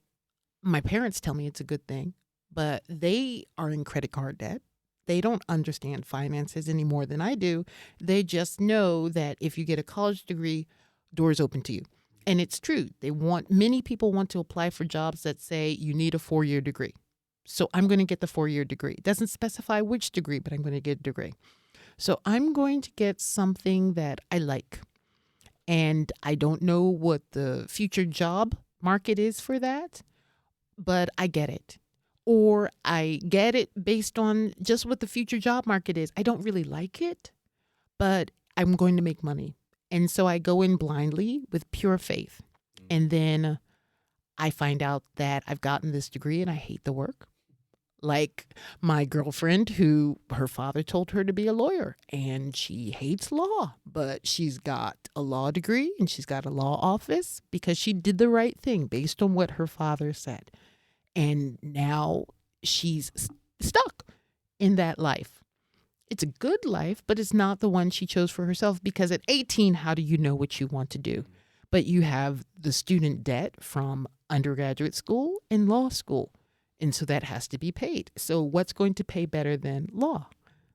my parents tell me it's a good thing, but they are in credit card debt. They don't understand finances any more than I do. They just know that if you get a college degree, doors open to you. And it's true. Many people want to apply for jobs that say you need a 4-year degree. So I'm going to get the 4-year degree. It doesn't specify which degree, but I'm going to get a degree. So I'm going to get something that I like. And I don't know what the future job market is for that, but I get it. Or I get it based on just what the future job market is. I don't really like it, but I'm going to make money. And so I go in blindly with pure faith. And then I find out that I've gotten this degree and I hate the work. Like my girlfriend who her father told her to be a lawyer and she hates law, but she's got a law degree and she's got a law office because she did the right thing based on what her father said. And now she's stuck in that life. It's a good life, but it's not the one she chose for herself because at 18, how do you know what you want to do? But you have the student debt from undergraduate school and law school. And so that has to be paid. So what's going to pay better than law?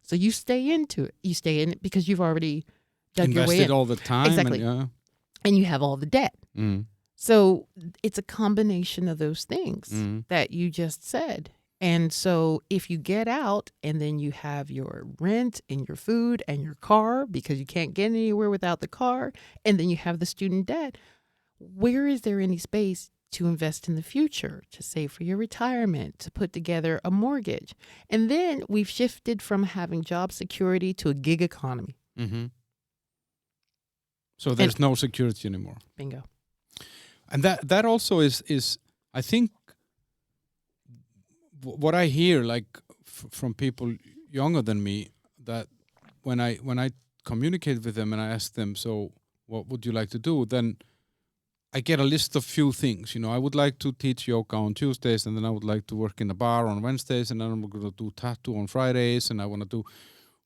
So you stay into it. You stay in it because you've already dug your way in. Invested all the time. Exactly. And you have all the debt. Mm. So it's a combination of those things that you just said. And so if you get out and then you have your rent and your food and your car because you can't get anywhere without the car, and then you have the student debt, where is there any space to invest in the future, to save for your retirement, to put together a mortgage? And then we've shifted from having job security to a gig economy. Mm-hmm. So there's no security anymore. Bingo. And that also is I think what I hear like from people younger than me, that when I communicate with them and I ask them, so what would you like to do? Then I get a list of few things. You know, I would like to teach yoga on Tuesdays, and then I would like to work in a bar on Wednesdays, and then I'm going to do tattoo on Fridays, and I want to do,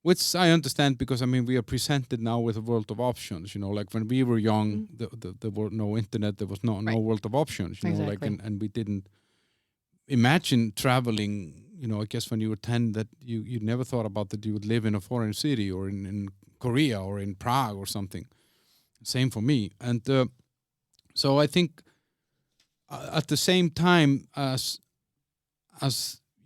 which I understand because, I mean, we are presented now with a world of options. You know, like when we were young, there were no internet, there was no world of options. You know, like and we didn't imagine traveling. You know, I guess when you were 10, that you never thought about that you would live in a foreign city or in Korea or in Prague or something. Same for me. And so I think at the same time as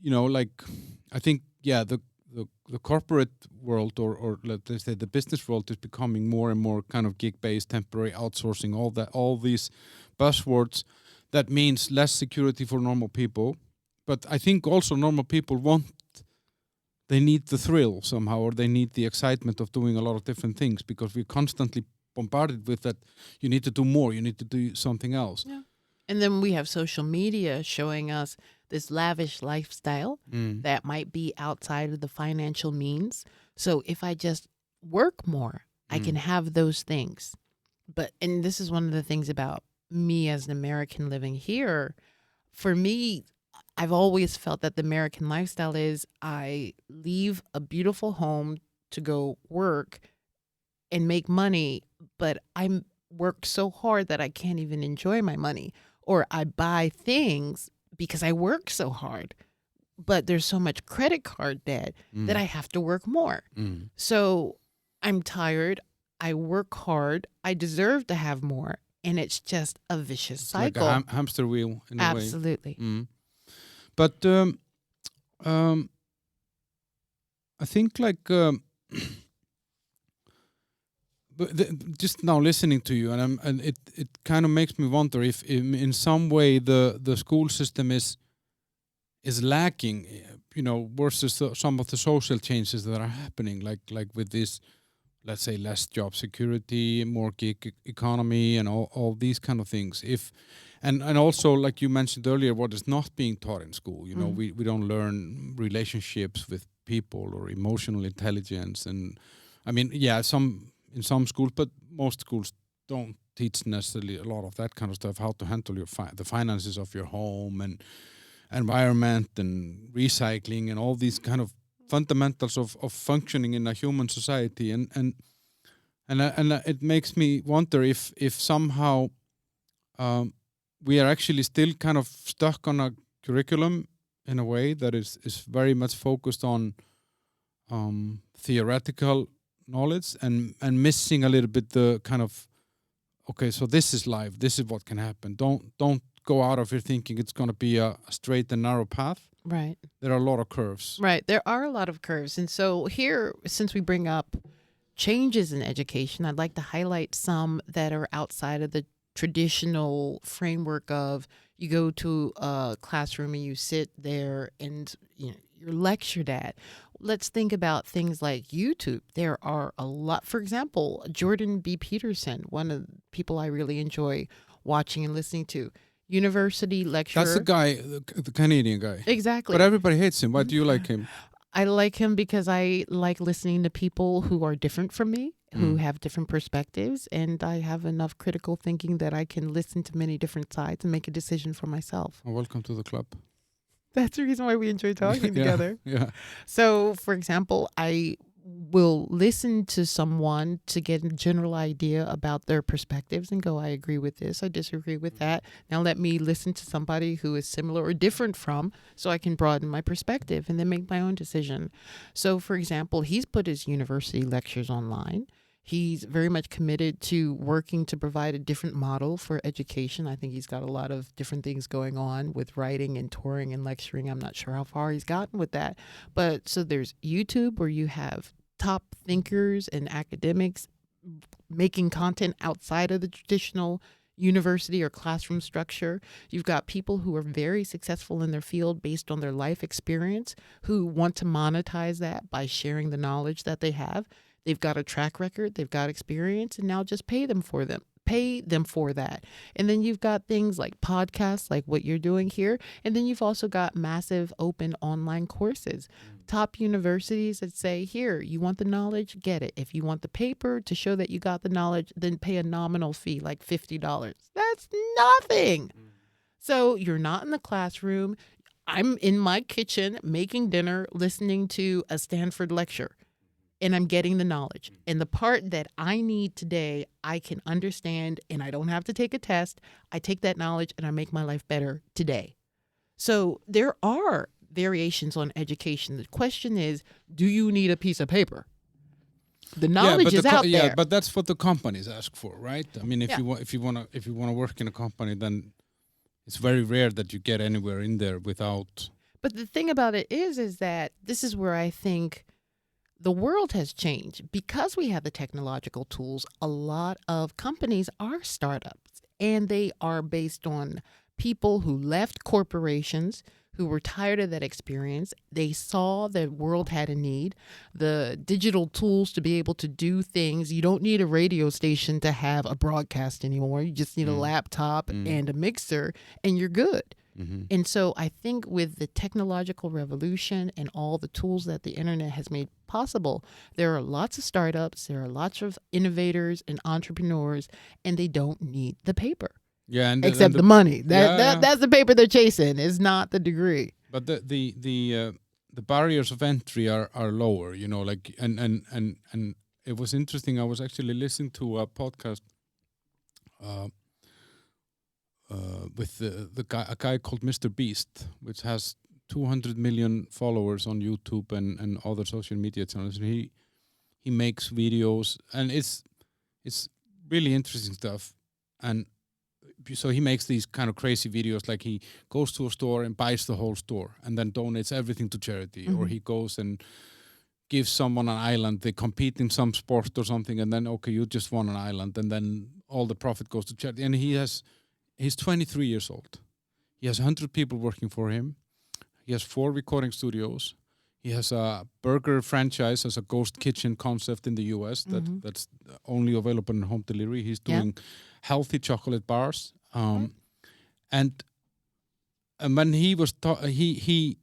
you know, like I think the corporate world or let's say the business world is becoming more and more kind of gig-based, temporary outsourcing, all these buzzwords. That means less security for normal people. But I think also normal people they need the thrill somehow, or they need the excitement of doing a lot of different things, because we're constantly bombarded with that. You need to do more, you need to do something else. Yeah. And then we have social media showing us this lavish lifestyle that might be outside of the financial means. So if I just work more, I can have those things. And this is one of the things about me as an American living here. For me, I've always felt that the American lifestyle is I leave a beautiful home to go work and make money, but I work so hard that I can't even enjoy my money. Or I buy things because I work so hard, but there's so much credit card debt that I have to work more. So I'm tired. I work hard. I deserve to have more. And it's just a vicious cycle. Like a hamster wheel in a way. Absolutely. But I think like just now listening to you, and it kind of makes me wonder if in some way the school system is lacking, you know, versus some of the social changes that are happening, like with this, let's say, less job security, more gig economy, and all these kind of things. And also, like you mentioned earlier, what is not being taught in school. You know, we don't learn relationships with people or emotional intelligence. And I mean, yeah, in some schools, but most schools don't teach necessarily a lot of that kind of stuff, how to handle your the finances of your home and environment and recycling and all these kind of fundamentals of functioning in a human society. And it makes me wonder if somehow we are actually still kind of stuck on a curriculum in a way that is very much focused on theoretical knowledge and missing a little bit the kind of, okay, so this is life, this is what can happen. Don't go out of here thinking it's going to be a straight and narrow path. Right. There are a lot of curves. Right. There are a lot of curves. And so here, since we bring up changes in education, I'd like to highlight some that are outside of the traditional framework of you go to a classroom and you sit there and you're lectured at. Let's think about things like YouTube. There are a lot. For example, Jordan B. Peterson, one of the people I really enjoy watching and listening to. University lecturer. That's the guy, the Canadian guy. Exactly. But everybody hates him. Why do you like him? I like him because I like listening to people who are different from me, who have different perspectives, and I have enough critical thinking that I can listen to many different sides and make a decision for myself. Well, welcome to the club. That's the reason why we enjoy talking together. Yeah. So, for example, I will listen to someone to get a general idea about their perspectives and go, I agree with this, I disagree with that. Now let me listen to somebody who is similar or different from, so I can broaden my perspective and then make my own decision. So, for example, he's put his university lectures online. He's very much committed to working to provide a different model for education. I think he's got a lot of different things going on with writing and touring and lecturing. I'm not sure how far he's gotten with that. But so there's YouTube where you have top thinkers and academics making content outside of the traditional university or classroom structure. You've got people who are very successful in their field based on their life experience, who want to monetize that by sharing the knowledge that they have. They've got a track record, they've got experience, and now just pay them for that. And then you've got things like podcasts, like what you're doing here. And then you've also got massive open online courses. Top universities that say, here, you want the knowledge, get it. If you want the paper to show that you got the knowledge, then pay a nominal fee, like $50. That's nothing. So you're not in the classroom. I'm in my kitchen making dinner, listening to a Stanford lecture. And I'm getting the knowledge. And the part that I need today, I can understand, and I don't have to take a test. I take that knowledge and I make my life better today. So there are variations on education. The question is, do you need a piece of paper? The knowledge is out there. Yeah, but that's what the companies ask for, right? I mean, if you want to work in a company, then it's very rare that you get anywhere in there without. But the thing about it is that this is where I think the world has changed. Because we have the technological tools, a lot of companies are startups, and they are based on people who left corporations, who were tired of that experience. They saw the world had a need, the digital tools to be able to do things. You don't need a radio station to have a broadcast anymore. You just need a laptop and a mixer, and you're good. Mm-hmm. And so I think with the technological revolution and all the tools that the internet has made possible, there are lots of startups, there are lots of innovators and entrepreneurs, and they don't need the paper. Yeah, and except the money. That's the paper they're chasing. Is not the degree. But the barriers of entry are lower, you know, like and it was interesting. I was actually listening to a podcast with a guy called Mr. Beast, which has 200 million followers on YouTube and other social media channels. And he makes videos, and it's really interesting stuff. And so he makes these kind of crazy videos, like he goes to a store and buys the whole store and then donates everything to charity. Mm-hmm. Or he goes and gives someone an island, they compete in some sport or something, and then, okay, you just won an island, and then all the profit goes to charity. And he's 23 years old. He has 100 people working for him. He has 4 recording studios. He has a burger franchise as a ghost kitchen concept in the US that's only available in home delivery. He's doing healthy chocolate bars. And when he was he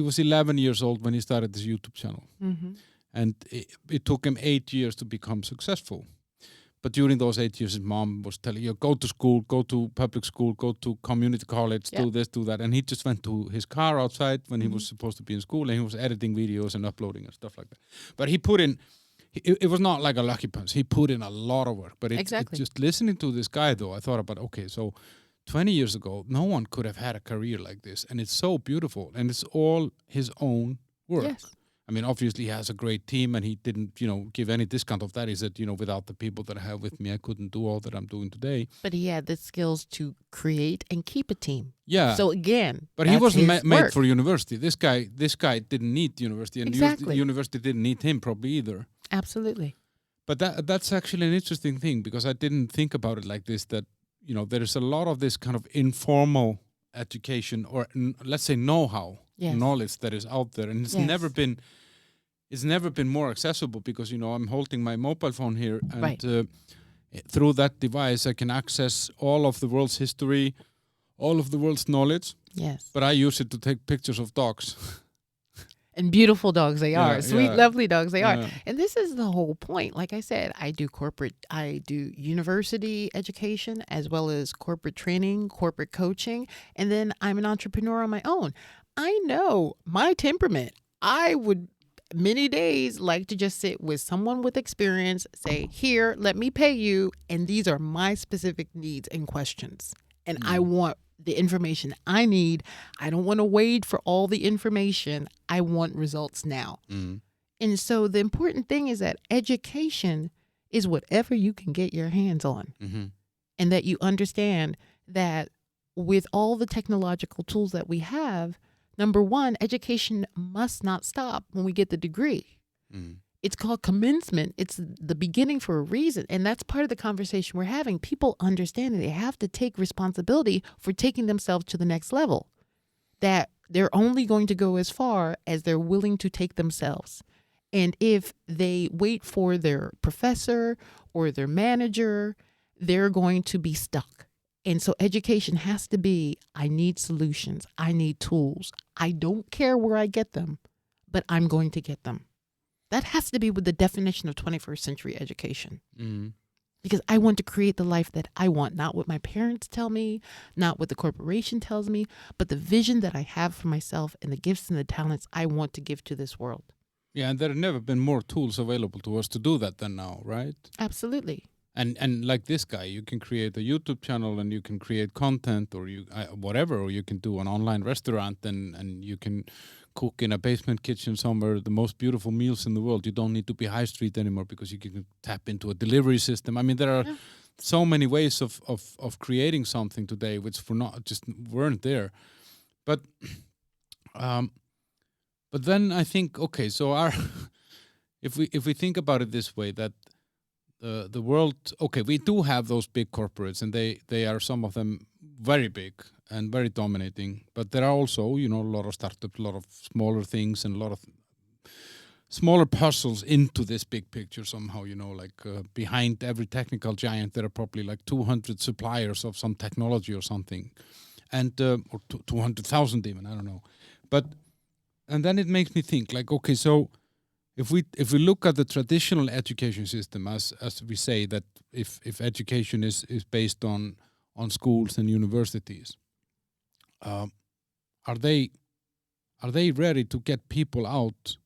was 11 years old when he started this YouTube channel. Mm-hmm. And it took him 8 years to become successful. But during those 8 years, his mom was telling you, go to school, go to public school, go to community college, do this, do that. And he just went to his car outside when he was supposed to be in school, and he was editing videos and uploading and stuff like that. But he put in, it was not like a lucky punch. He put in a lot of work. But it just listening to this guy, though, I thought about, okay, so 20 years ago, no one could have had a career like this. And it's so beautiful. And it's all his own work. Yes. I mean, obviously he has a great team, and he didn't, give any discount of that. He said, without the people that I have with me, I couldn't do all that I'm doing today. But he had the skills to create and keep a team. Yeah. So again, but he wasn't made for university. This guy didn't need university, and university didn't need him probably either. Absolutely. But that's actually an interesting thing, because I didn't think about it like this, that, there is a lot of this kind of informal education, or let's say know-how, knowledge that is out there. And it's never been more accessible, because, I'm holding my mobile phone here, and through that device, I can access all of the world's history, all of the world's knowledge. Yes. But I use it to take pictures of dogs. And beautiful dogs they are. Sweet, lovely dogs they are. Yeah. And this is the whole point. Like I said, I do university education as well as corporate training, corporate coaching, and then I'm an entrepreneur on my own. I know my temperament. I would many days like to just sit with someone with experience, say, here, let me pay you, and these are my specific needs and questions. And I want the information I need. I don't want to wait for all the information. I want results now. And so the important thing is that education is whatever you can get your hands on. And that you understand that with all the technological tools that we have, number one, education must not stop when we get the degree. It's called commencement. It's the beginning for a reason. And that's part of the conversation we're having. People understand that they have to take responsibility for taking themselves to the next level. That they're only going to go as far as they're willing to take themselves. And if they wait for their professor or their manager, they're going to be stuck. And so education has to be, I need solutions. I need tools. I don't care where I get them, but I'm going to get them. That has to be with the definition of 21st century education. Because I want to create the life that I want, not what my parents tell me, not what the corporation tells me, but the vision that I have for myself and the gifts and the talents I want to give to this world. Yeah, and there have never been more tools available to us to do that than now, right? Absolutely. And like this guy, you can create a YouTube channel, and you can create content, or whatever, or you can do an online restaurant, and you can cook in a basement kitchen somewhere, the most beautiful meals in the world. You don't need to be high street anymore, because you can tap into a delivery system. I mean, there are so many ways of creating something today which weren't there. But then I think, okay, so if we think about it this way, that the world, okay, we do have those big corporates, and they are, some of them, very big and very dominating, but there are also, a lot of startups, a lot of smaller things, and a lot of smaller puzzles into this big picture somehow, behind every technical giant, there are probably like 200 suppliers of some technology or something, and or 200,000 even, I don't know. And then it makes me think, like, okay, so if we look at the traditional education system, as we say, that if education is based on schools and universities, are they ready to get people out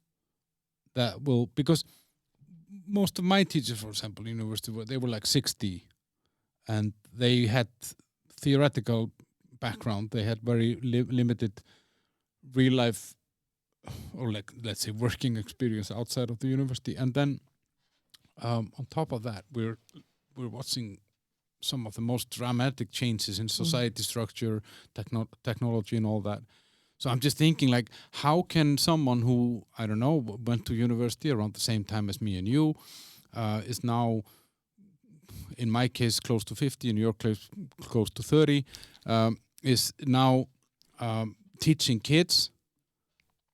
that will, because most of my teachers, for example, university, they were like 60, and they had theoretical background, they had very limited real life, or like, let's say, working experience outside of the university. And then on top of that, we're watching some of the most dramatic changes in society structure, technology, and all that. So I'm just thinking, like, how can someone who, I don't know, went to university around the same time as me and you, is now, in my case, close to 50, in your case, close to 30, is now teaching kids,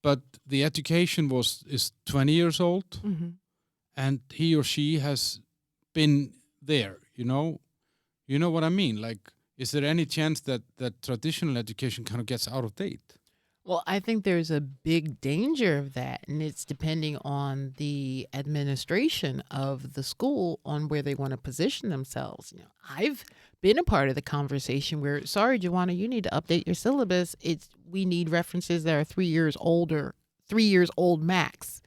but the education is 20 years old, and he or she has been there, You know what I mean? Like, is there any chance that traditional education kind of gets out of date? Well, I think there's a big danger of that, and it's depending on the administration of the school on where they want to position themselves. I've been a part of the conversation where, sorry, Juwana, you need to update your syllabus. We need references that are 3 years older, 3 years old max.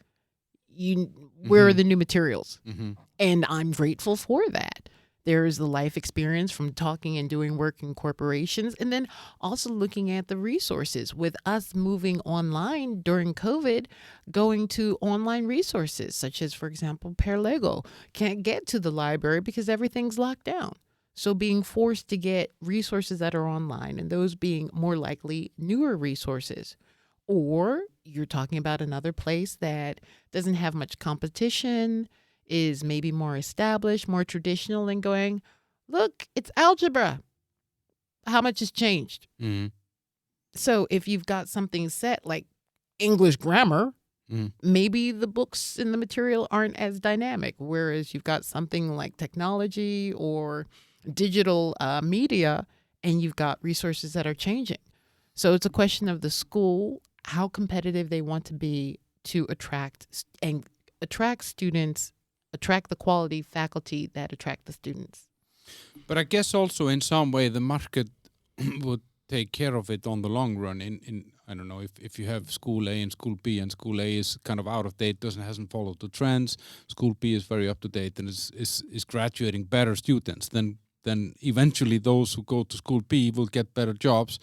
Where are the new materials? Mm-hmm. And I'm grateful for that. There is the life experience from talking and doing work in corporations, and then also looking at the resources. With us moving online during COVID, going to online resources, such as, for example, Perlego, can't get to the library because everything's locked down. So being forced to get resources that are online, and those being more likely newer resources. Or you're talking about another place that doesn't have much competition, is maybe more established, more traditional, and going, look, it's algebra. How much has changed? Mm-hmm. So if you've got something set like English grammar, maybe the books and the material aren't as dynamic. Whereas you've got something like technology or digital media, and you've got resources that are changing. So it's a question of the school, how competitive they want to be to attract students, attract the quality faculty that attract the students. But I guess also in some way the market would take care of it on the long run. In I don't know, if you have school A and school B, and school A is kind of out of date, hasn't followed the trends. School B is very up to date and is graduating better students. Then eventually those who go to school B will get better jobs.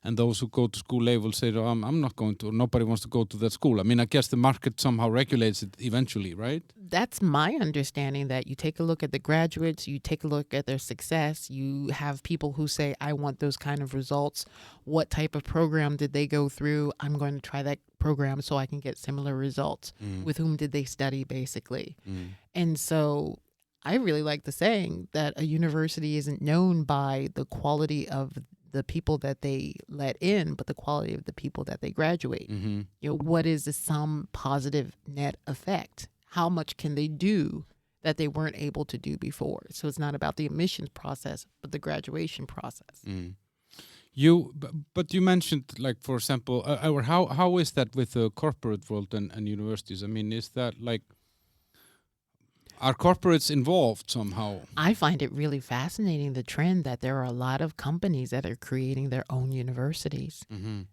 And those who go to school A will say, oh, I'm not going to, nobody wants to go to that school. I mean, I guess the market somehow regulates it eventually, right? That's my understanding, that you take a look at the graduates, you take a look at their success, you have people who say, I want those kind of results. What type of program did they go through? I'm going to try that program so I can get similar results. With whom did they study, basically? And so I really like the saying that a university isn't known by the quality of the people that they let in, but the quality of the people that they graduate. What is some positive net effect? How much can they do that they weren't able to do before? So it's not about the admissions process, but the graduation process. But you mentioned, like, for example, or how is that with the corporate world and universities? I mean, is that like, are corporates involved somehow? I find it really fascinating, the trend that there are a lot of companies that are creating their own universities.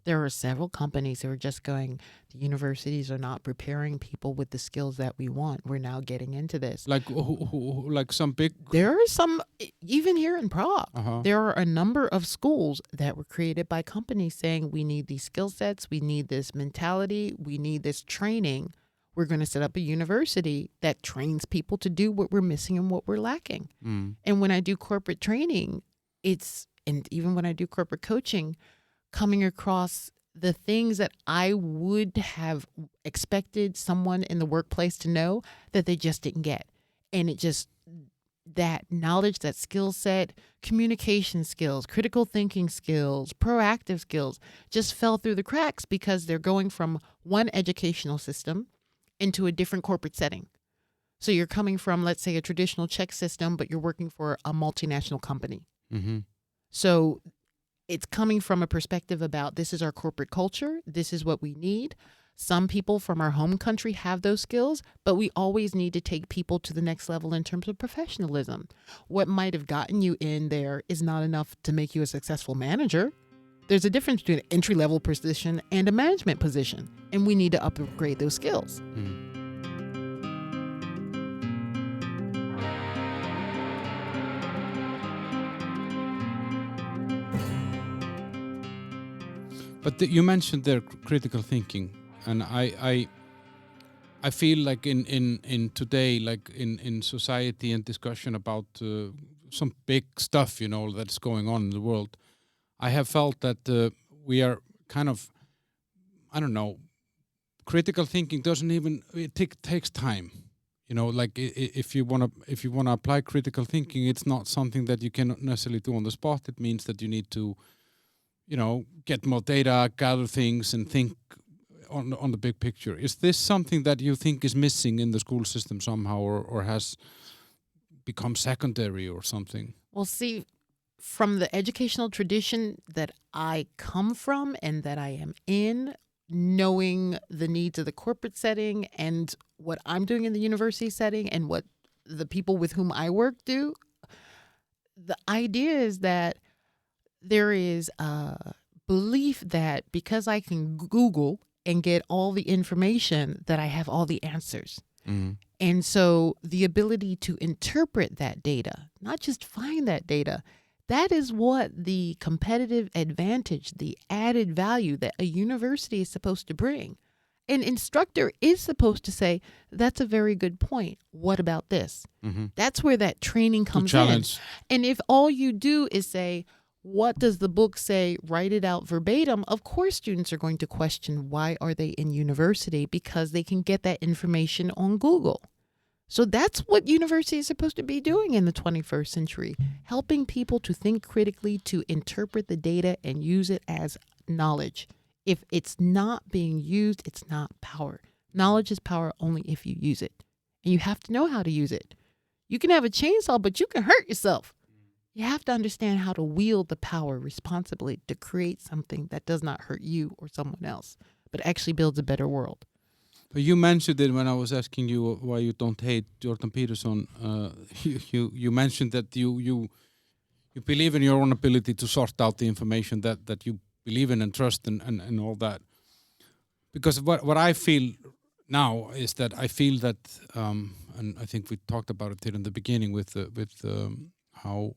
There are several companies who are just going, the universities are not preparing people with the skills that we want. We're now getting into this. Like like some big... There are some, even here in Prague, there are a number of schools that were created by companies saying, we need these skill sets, we need this mentality, we need this training. We're going to set up a university that trains people to do what we're missing and what we're lacking. And when I do corporate training, and even when I do corporate coaching, coming across the things that I would have expected someone in the workplace to know that they just didn't get. And that knowledge, that skill set, communication skills, critical thinking skills, proactive skills just fell through the cracks because they're going from one educational system into a different corporate setting. So you're coming from, let's say, a traditional Czech system, but you're working for a multinational company. So it's coming from a perspective about, this is our corporate culture, this is what we need. Some people from our home country have those skills, but we always need to take people to the next level in terms of professionalism. What might have gotten you in there is not enough to make you a successful manager. There's a difference between an entry-level position and a management position, and we need to upgrade those skills. But you mentioned there critical thinking, and I feel like in today, like in society and discussion about some big stuff, that's going on in the world, I have felt that we are kind of, I don't know, critical thinking doesn't even, it takes time. Like if you want to apply critical thinking, it's not something that you can necessarily do on the spot. It means that you need to, get more data, gather things, and think on the big picture. Is this something that you think is missing in the school system somehow, or has become secondary or something? Well, see, From the educational tradition that I come from and that I am in, knowing the needs of the corporate setting and what I'm doing in the university setting and what the people with whom I work do, the idea is that there is a belief that because I can Google and get all the information, that I have all the answers. Mm. And so the ability to interpret that data, not just find that data, that is what the competitive advantage, the added value that a university is supposed to bring. An instructor is supposed to say, that's a very good point. What about this? Mm-hmm. That's where that training To comes in. challenge. And if all you do is say, what does the book say? Write it out verbatim. Of course, students are going to question, why are they in university? Because they can get that information on Google. So that's what university is supposed to be doing in the 21st century, helping people to think critically, to interpret the data and use it as knowledge. If it's not being used, it's not power. Knowledge is power only if you use it. And you have to know how to use it. You can have a chainsaw, but you can hurt yourself. You have to understand how to wield the power responsibly to create something that does not hurt you or someone else, but actually builds a better world. But you mentioned it when I was asking you why you don't hate Jordan Peterson. You mentioned that you believe in your own ability to sort out the information that you believe in and trust and all that. Because what I feel now is that I feel that, and I think we talked about it here in the beginning with how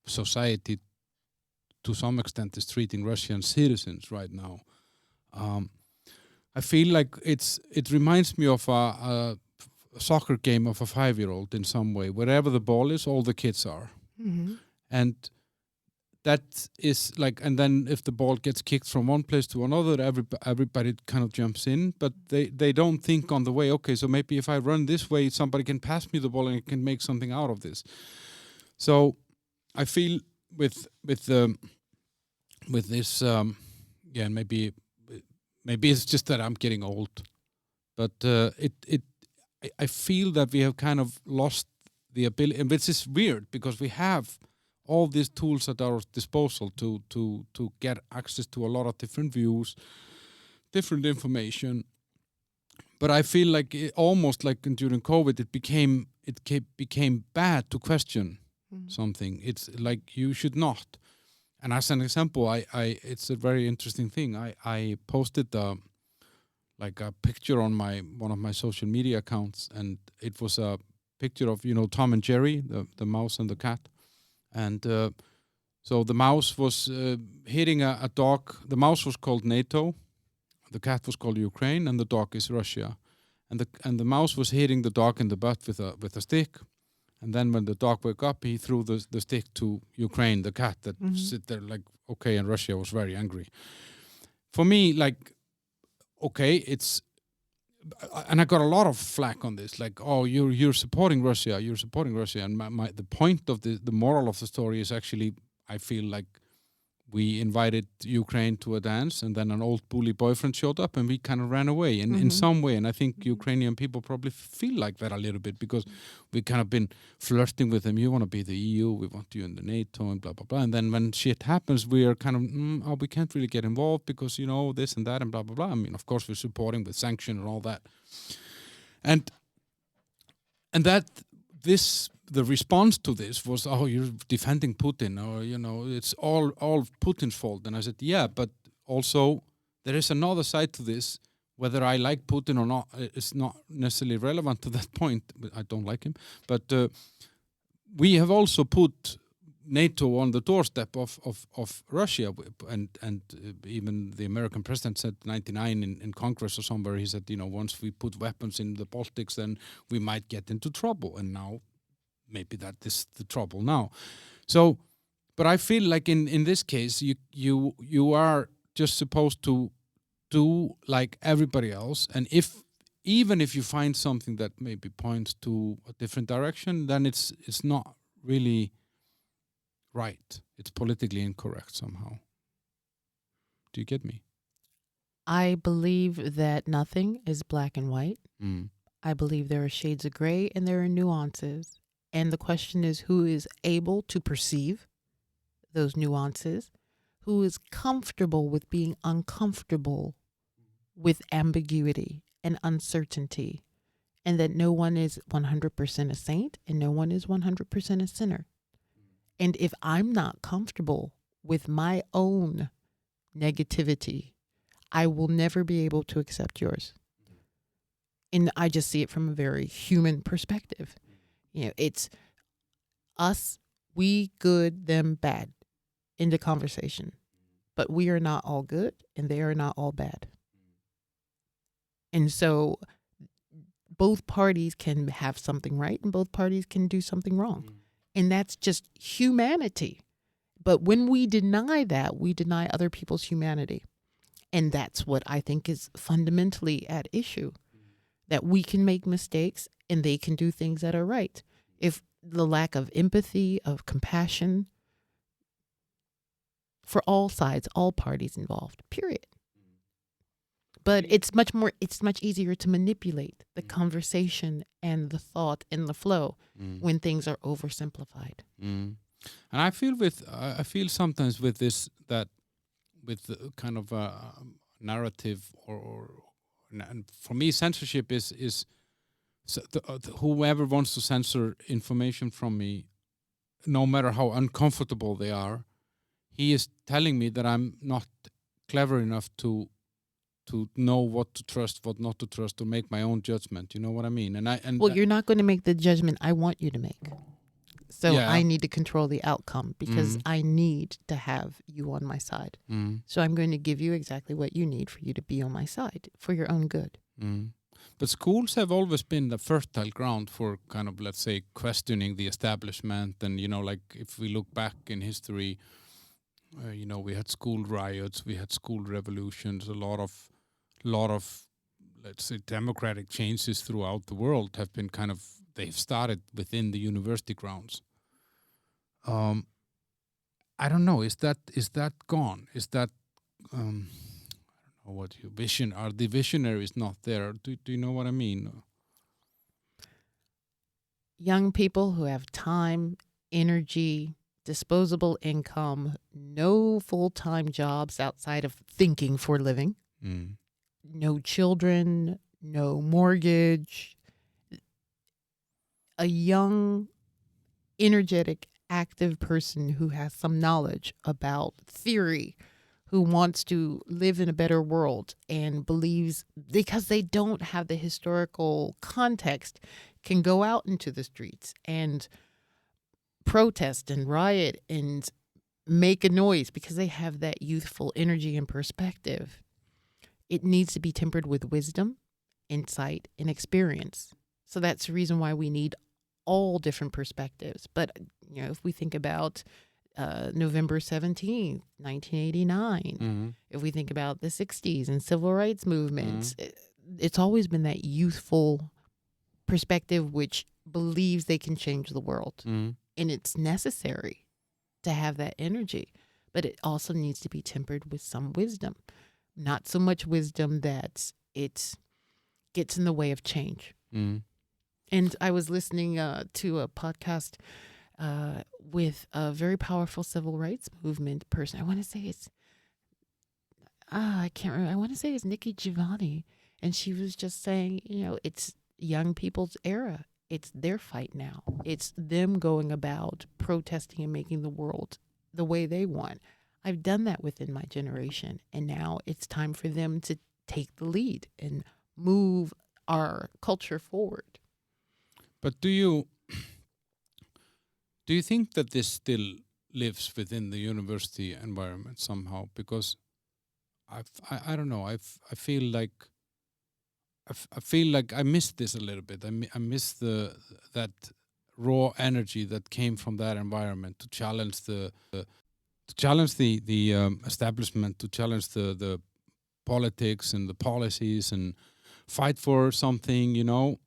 society to some extent is treating Russian citizens right now. I feel like it reminds me of a soccer game of a 5-year-old in some way. Wherever the ball is, all the kids are. Mm-hmm. And that is like, and then if the ball gets kicked from one place to another, everybody kind of jumps in, but they don't think on the way, okay, so maybe if I run this way, somebody can pass me the ball and I can make something out of this. So I feel with this, yeah, maybe it's just that I'm getting old, but I feel that we have kind of lost the ability, and which is weird because we have all these tools at our disposal to get access to a lot of different views, different information. But I feel like almost like during COVID, it became bad to question something. It's like you should not. And as an example, it's a very interesting thing. I posted like a picture on one of my social media accounts, and it was a picture of Tom and Jerry, the mouse and the cat, and so the mouse was hitting a dog. The mouse was called NATO, the cat was called Ukraine, and the dog is Russia, and the mouse was hitting the dog in the butt with a stick. And then when the dog woke up, he threw the stick to Ukraine, the cat that sit there like, okay, and Russia was very angry. For me, like, okay, and I got a lot of flack on this, like, oh, you're supporting Russia, and the point of the moral of the story is actually, I feel like we invited Ukraine to a dance, and then an old bully boyfriend showed up, and we kind of ran away in some way. And I think Ukrainian people probably feel like that a little bit because we kind of been flirting with them. You want to be the EU, we want you in the NATO, and blah, blah, blah. And then when shit happens, we are kind of, we can't really get involved because, this and that and blah, blah, blah. I mean, of course, we're supporting with sanction and all that. And that the response to this was, oh, you're defending Putin, or it's all Putin's fault. And I said, yeah, but also there is another side to this. Whether I like Putin or not, it's not necessarily relevant to that point. I don't like him, but we have also put NATO on the doorstep of Russia, and even the American president said 99 in Congress or somewhere. He said, once we put weapons in the Baltics, then we might get into trouble. And now, maybe that is the trouble now. So, but I feel like in this case, you are just supposed to do like everybody else, and even if you find something that maybe points to a different direction, then it's not really right. It's politically incorrect somehow. Do you get me? I believe that nothing is black and white. I believe there are shades of gray and there are nuances. And the question is, who is able to perceive those nuances? Who is comfortable with being uncomfortable with ambiguity and uncertainty? And that no one is 100% a saint and no one is 100% a sinner. And if I'm not comfortable with my own negativity, I will never be able to accept yours. And I just see it from a very human perspective. You know, it's us, we, good, them, bad in the conversation. But we are not all good and they are not all bad. And so both parties can have something right and both parties can do something wrong. And that's just humanity. But when we deny that, we deny other people's humanity. And that's what I think is fundamentally at issue. That we can make mistakes and they can do things that are right. If the lack of empathy, of compassion for all sides, all parties involved, period. But it's much easier to manipulate the conversation and the thought and the flow when things are oversimplified. And I feel sometimes with this, that with the kind of a narrative and for me, censorship is whoever wants to censor information from me, no matter how uncomfortable they are, he is telling me that I'm not clever enough to know what to trust, what not to trust, to make my own judgment. You know what I mean? You're not going to make the judgment I want you to make. So yeah. I need to control the outcome because I need to have you on my side. So I'm going to give you exactly what you need for you to be on my side for your own good. But schools have always been the fertile ground for kind of, let's say, questioning the establishment. And, you know, like if we look back in history, you know, we had school riots, we had school revolutions, a lot of, let's say, democratic changes throughout the world have been kind of, they've started within the university grounds. I don't know. Is that gone? Is that I don't know what your vision are. The visionaries not there. Do you know what I mean? Young people who have time, energy, disposable income, no full-time jobs outside of thinking for a living, no children, no mortgage. A young, energetic, active person who has some knowledge about theory, who wants to live in a better world and believes, because they don't have the historical context, can go out into the streets and protest and riot and make a noise because they have that youthful energy and perspective. It needs to be tempered with wisdom, insight, and experience. So that's the reason why we need all different perspectives. But, you know, if we think about November 17th, 1989, if we think about the 60s and civil rights movements, it's always been that youthful perspective which believes they can change the world. And it's necessary to have that energy. But it also needs to be tempered with some wisdom. Not so much wisdom that it gets in the way of change. And I was listening to a podcast with a very powerful civil rights movement person. I want to say it's, I can't remember. I want to say it's Nikki Giovanni. And she was just saying, you know, it's young people's era. It's their fight now. It's them going about protesting and making the world the way they want. I've done that within my generation. And now it's time for them to take the lead and move our culture forward. But do you think that this still lives within the university environment somehow? Because I don't know. I feel like I miss this a little bit. I miss that raw energy that came from that environment to challenge the establishment, to challenge the politics and the policies and fight for something. You know,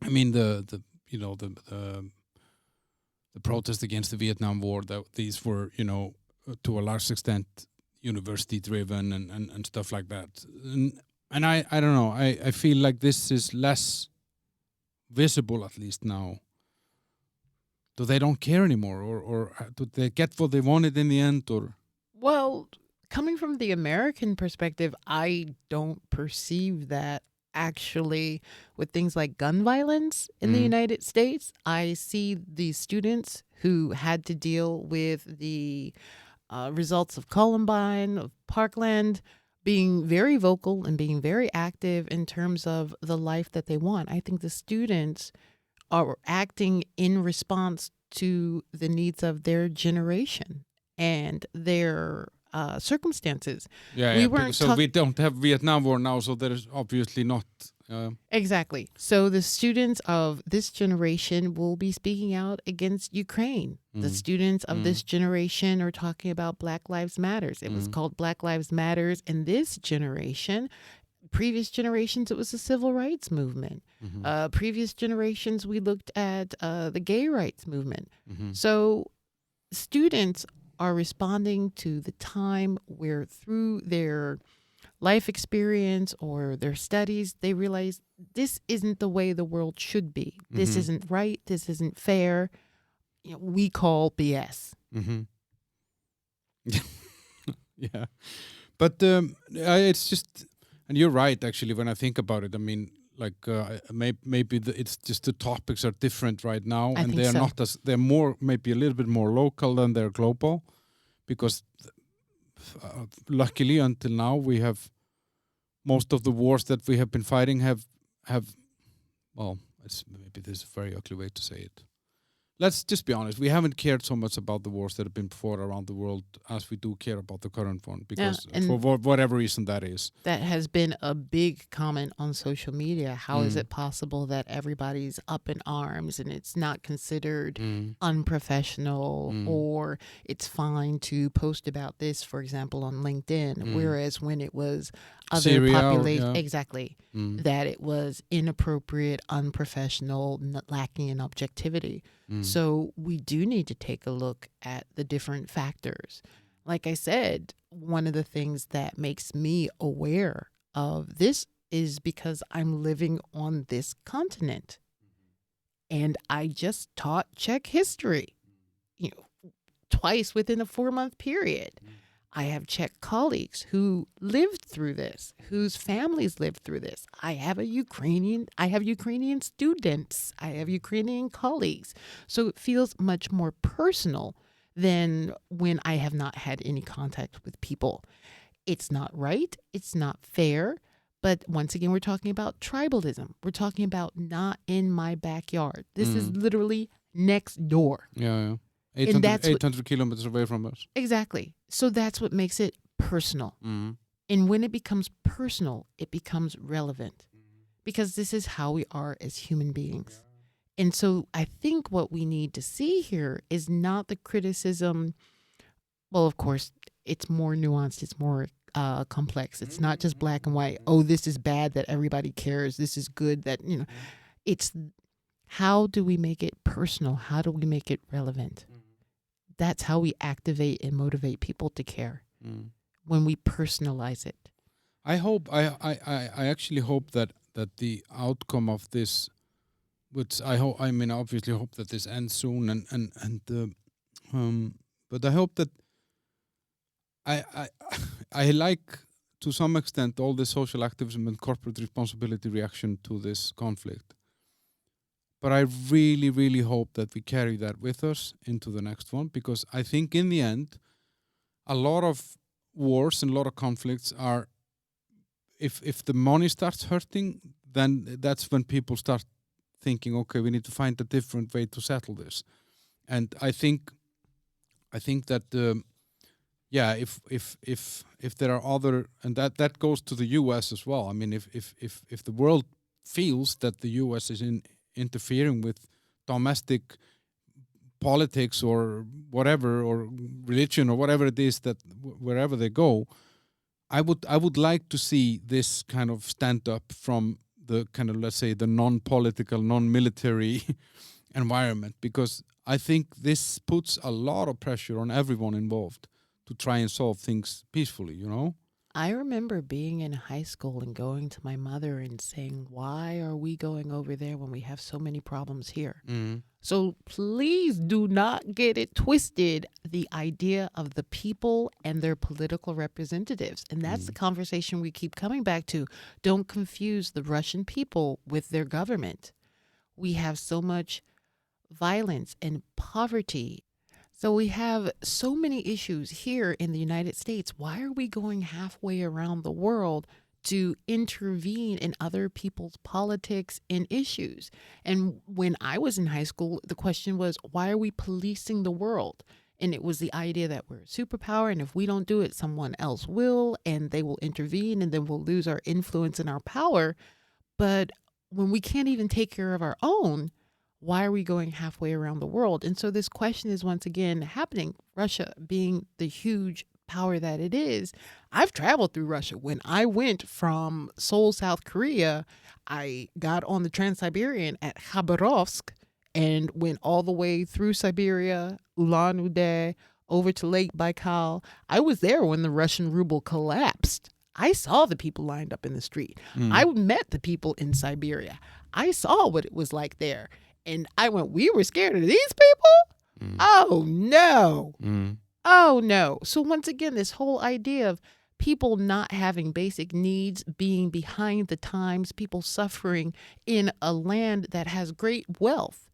I mean the protest against the Vietnam War. That these were, you know, to a large extent university driven and stuff like that. And I don't know. I feel like this is less visible, at least now. do they don't care anymore, or do they get what they wanted in the end, or Well, coming from the American perspective, I don't perceive that actually with things like gun violence in the Mm. United States. I see the students who had to deal with the results of Columbine, of Parkland, being very vocal and being very active in terms of the life that they want. I think the students are acting in response to the needs of their generation and their circumstances. yeah, We yeah. Because weren't so we talking don't have Vietnam War now, so there is obviously not. exactly. So the students of this generation will be speaking out against Ukraine. The Mm. students of Mm. this generation are talking about Black Lives Matters. It was Mm. called Black Lives Matters in this generation. Previous generations, it was the civil rights movement. Mhm. Previous generations, we looked at the gay rights movement. Mhm. So students are responding to the time where through their life experience or their studies, they realize this isn't the way the world should be. This Mhm. isn't right. This isn't fair. We call BS. Mhm. Yeah, but it's just, and you're right actually. When I think about it, I mean, like maybe it's just the topics are different right now, I and think they're so. not as they're more maybe a little bit more local than they're global, because luckily until now we have most of the wars that we have been fighting have well, it's maybe this is a very ugly way to say it. Let's just be honest. We haven't cared so much about the wars that have been fought around the world as we do care about the current one, because for And whatever reason that is. that has been a big comment on social media. How is Mm. it possible that everybody's up in arms and it's not considered Mm. unprofessional, Mm. or it's fine to post about this, for example, on LinkedIn, Mm. whereas when it was other Syria, population, yeah. exactly, Mm. that it was inappropriate, unprofessional, lacking in objectivity. Mm. So we do need to take a look at the different factors. Like I said, one of the things that makes me aware of this is because I'm living on this continent and I just taught Czech history, twice within a 4-month period. I have Czech colleagues who lived through this, whose families lived through this. I have Ukrainian students. I have Ukrainian colleagues. So it feels much more personal than when I have not had any contact with people. It's not right. It's not fair. But once again, we're talking about tribalism. We're talking about not in my backyard. This is literally next door. Yeah. And that's 800 kilometers away from us. exactly. So that's what makes it personal. Mm. And when it becomes personal, it becomes relevant because this is how we are as human beings. And so I think what we need to see here is not the criticism. Well, of course, it's more nuanced. It's more complex. It's not just black and white. Oh, this is bad that everybody cares. This is good that, it's how do we make it personal? How do we make it relevant? That's how we activate and motivate people to care when we personalize it. I hope I actually hope that the outcome of this, which I mean obviously hope that this ends soon, but I hope that I I like to some extent all the social activism and corporate responsibility reaction to this conflict. But I really, really hope that we carry that with us into the next one, because I think in the end, a lot of wars and a lot of conflicts are, if the money starts hurting, then that's when people start thinking, okay, we need to find a different way to settle this. And I think that yeah, if there are other, and that goes to the U.S. as well. I mean, if the world feels that the U.S. is interfering with domestic politics or whatever, or religion or whatever it is, that wherever they go, I would like to see this kind of stand up from the kind of, let's say, the non-political, non-military environment, because I think this puts a lot of pressure on everyone involved to try and solve things peacefully, I remember being in high school and going to my mother and saying, why are we going over there when we have so many problems here? Mm. So please do not get it twisted, the idea of the people and their political representatives. And that's the conversation we keep coming back to. Don't confuse the Russian people with their government. We have so much violence and poverty. So we have so many issues here in the United States. Why are we going halfway around the world to intervene in other people's politics and issues? And when I was in high school, the question was, why are we policing the world? And it was the idea that we're a superpower, and if we don't do it, someone else will, and they will intervene, and then we'll lose our influence and our power. But when we can't even take care of our own, why are we going halfway around the world? And so this question is once again happening. Russia being the huge power that it is. I've traveled through Russia. When I went from Seoul, South Korea, I got on the Trans-Siberian at Khabarovsk and went all the way through Siberia, Ulan-Ude, over to Lake Baikal. I was there when the Russian ruble collapsed. I saw the people lined up in the street. I met the people in Siberia. I saw what it was like there. And I went, we were scared of these people? Oh, no. Oh, no. So once again, this whole idea of people not having basic needs, being behind the times, people suffering in a land that has great wealth.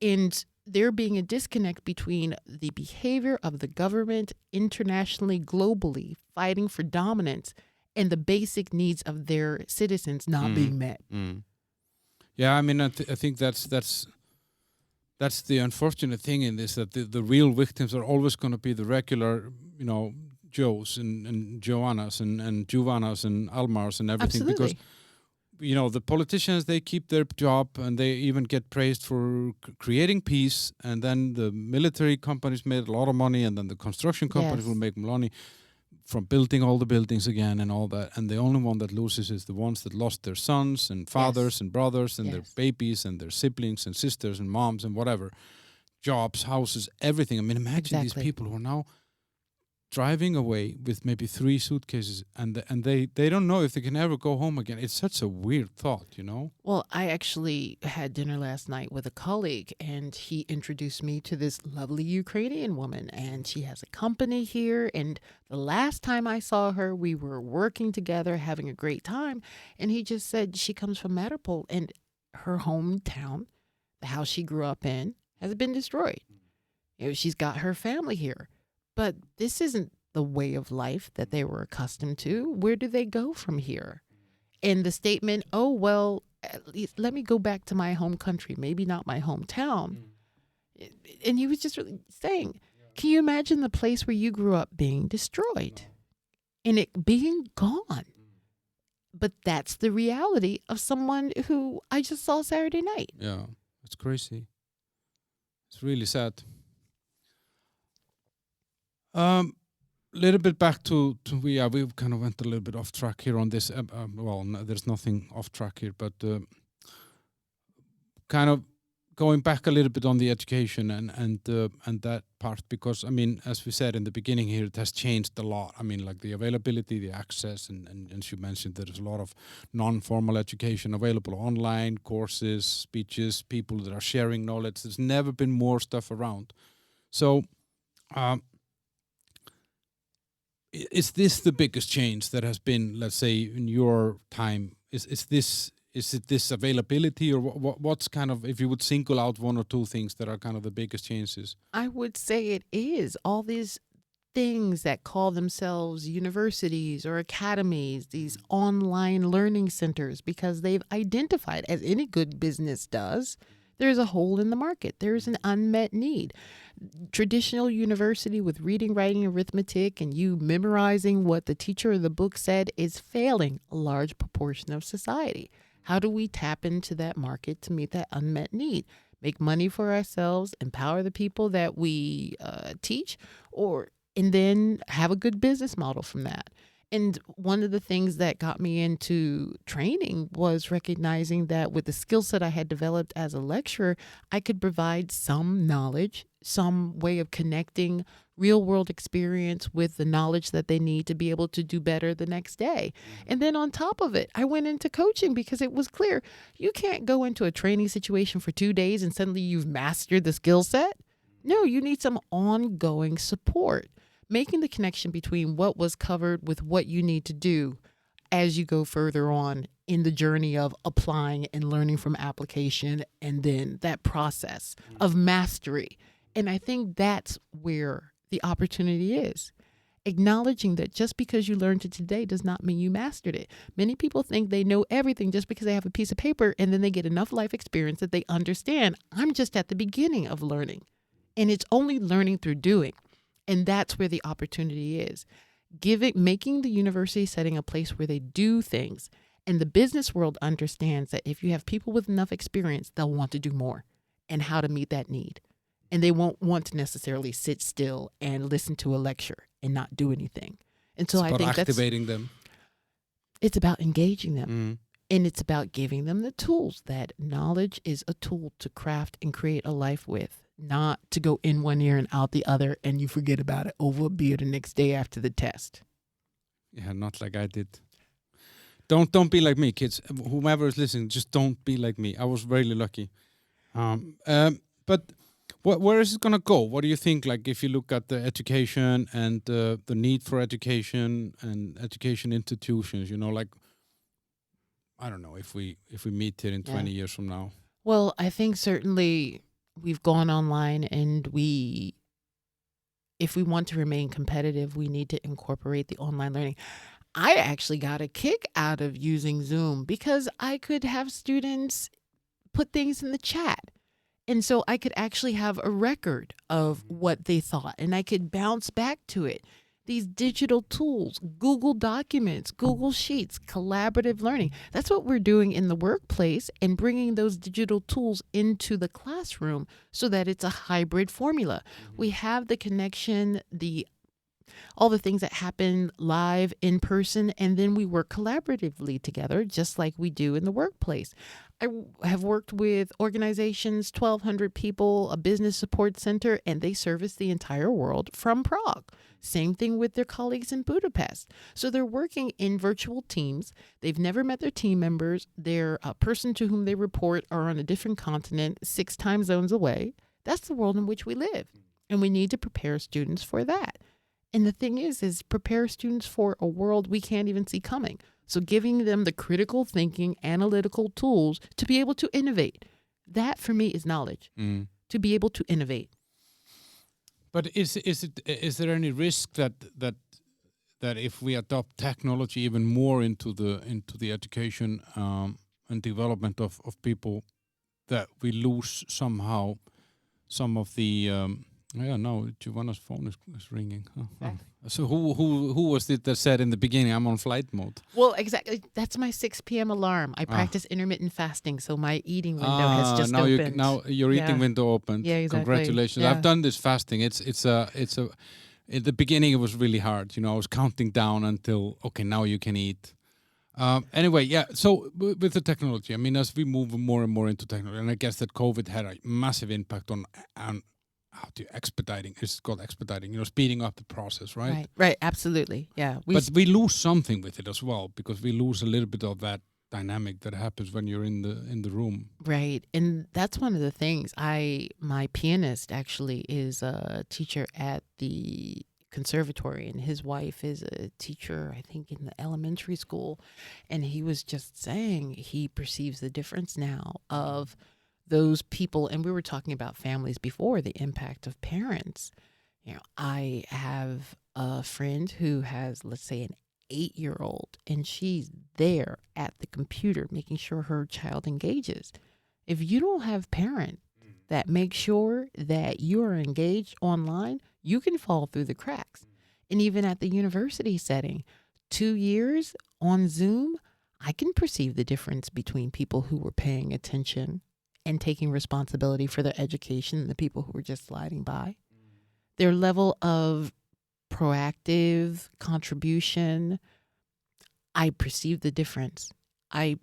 And there being a disconnect between the behavior of the government internationally, globally, fighting for dominance, and the basic needs of their citizens not being met. Yeah, I mean, I think that's the unfortunate thing in this, that the real victims are always going to be the regular, Joes and Joannas and Juwanas and Almars and everything. Absolutely. Because, the politicians, they keep their job and they even get praised for creating peace. And then the military companies made a lot of money, and then the construction companies will make money from building all the buildings again and all that. And the only one that loses is the ones that lost their sons and fathers and brothers and their babies and their siblings and sisters and moms and whatever. Jobs, houses, everything. I mean, imagine these people who are now driving away with maybe 3 suitcases and they don't know if they can ever go home again. It's such a weird thought, Well, I actually had dinner last night with a colleague, and he introduced me to this lovely Ukrainian woman, and she has a company here. And the last time I saw her, we were working together, having a great time. And he just said she comes from Mariupol, and her hometown, the house she grew up in, has been destroyed. She's got her family here. But this isn't the way of life that they were accustomed to. Where do they go from here? And the statement, oh, well, at least let me go back to my home country, maybe not my hometown. And he was just really saying, can you imagine the place where you grew up being destroyed and it being gone? But that's the reality of someone who I just saw Saturday night. Yeah, it's crazy. It's really sad. Little bit back to we kind of went a little bit off track here on this. There's nothing off track here, but kind of going back a little bit on the education and that part, because I mean, as we said in the beginning here, it has changed a lot. I mean, like the availability, the access, and you mentioned there's a lot of non-formal education available online, courses, speeches, people that are sharing knowledge. There's never been more stuff around. So. Is this the biggest change that has been, let's say, in your time? Is it this availability, or what's kind of, if you would single out 1 or 2 things that are kind of the biggest changes? I would say it is all these things that call themselves universities or academies, these online learning centers, because they've identified, as any good business does, there's a hole in the market. There's an unmet need. Traditional university with reading, writing, arithmetic, and you memorizing what the teacher or the book said is failing a large proportion of society. How do we tap into that market to meet that unmet need? Make money for ourselves, empower the people that we teach, and then have a good business model from that. And one of the things that got me into training was recognizing that with the skill set I had developed as a lecturer, I could provide some knowledge, some way of connecting real world experience with the knowledge that they need to be able to do better the next day. And then on top of it, I went into coaching because it was clear you can't go into a training situation for 2 days and suddenly you've mastered the skill set. No, you need some ongoing support, making the connection between what was covered with what you need to do as you go further on in the journey of applying and learning from application, and then that process of mastery. And I think that's where the opportunity is. Acknowledging that just because you learned it today does not mean you mastered it. Many people think they know everything just because they have a piece of paper, and then they get enough life experience that they understand, I'm just at the beginning of learning. And it's only learning through doing. And that's where the opportunity is. Making the university setting a place where they do things. And the business world understands that if you have people with enough experience, they'll want to do more and how to meet that need. And they won't want to necessarily sit still and listen to a lecture and not do anything. And so It's I think activating them. It's about engaging them. And it's about giving them the tools. That knowledge is a tool to craft and create a life with. Not to go in one ear and out the other and you forget about it over a beer the next day after the test. Yeah, not like I did. Don't be like me, kids. Whomever is listening, just don't be like me. I was really lucky. But where is it gonna go? What do you think? Like, if you look at the education and the need for education and education institutions, like, I don't know if we meet here in 20 years from now. Well, I think certainly we've gone online, and if we want to remain competitive, we need to incorporate the online learning. I actually got a kick out of using Zoom because I could have students put things in the chat. And so I could actually have a record of what they thought, and I could bounce back to it. These digital tools, Google Documents, Google Sheets, collaborative learning. That's what we're doing in the workplace, and bringing those digital tools into the classroom so that it's a hybrid formula. We have the connection, all the things that happen live in person, and then we work collaboratively together, just like we do in the workplace. I have worked with organizations, 1,200 people, a business support center, and they service the entire world from Prague. Same thing with their colleagues in Budapest. So they're working in virtual teams. They've never met their team members. Their person to whom they report are on a different continent, 6 time zones away. That's the world in which we live. And we need to prepare students for that. And the thing is prepare students for a world we can't even see coming. So giving them the critical thinking, analytical tools to be able to innovate. That for me is knowledge, to be able to innovate. But is there any risk that if we adopt technology even more into the education and development of people, that we lose somehow some of the no, Juwana's phone is ringing. So who was it that said in the beginning, I'm on flight mode? Well, exactly. That's my 6 p.m. alarm. I practice intermittent fasting, so my eating window has just opened. Now your eating window opened. Yeah, exactly. Congratulations. Yeah. I've done this fasting. It's at the beginning it was really hard. I was counting down until, okay, now you can eat. Anyway, yeah. So with the technology, I mean, as we move more and more into technology, and I guess that COVID had a massive impact on expediting. It's called expediting. Speeding up the process, right? Right. Absolutely. Yeah. But we lose something with it as well, because we lose a little bit of that dynamic that happens when you're in the room. Right. And that's one of the things. My pianist actually is a teacher at the conservatory, and his wife is a teacher, I think, in the elementary school. And he was just saying he perceives the difference now of those people, and we were talking about families before, the impact of parents. I have a friend who has, let's say, an 8-year-old, and she's there at the computer making sure her child engages. If you don't have parents that make sure that you are engaged online, you can fall through the cracks. And even at the university setting, 2 years on Zoom, I can perceive the difference between people who were paying attention and taking responsibility for their education and the people who were just sliding by. Their level of proactive contribution, I perceive the difference. I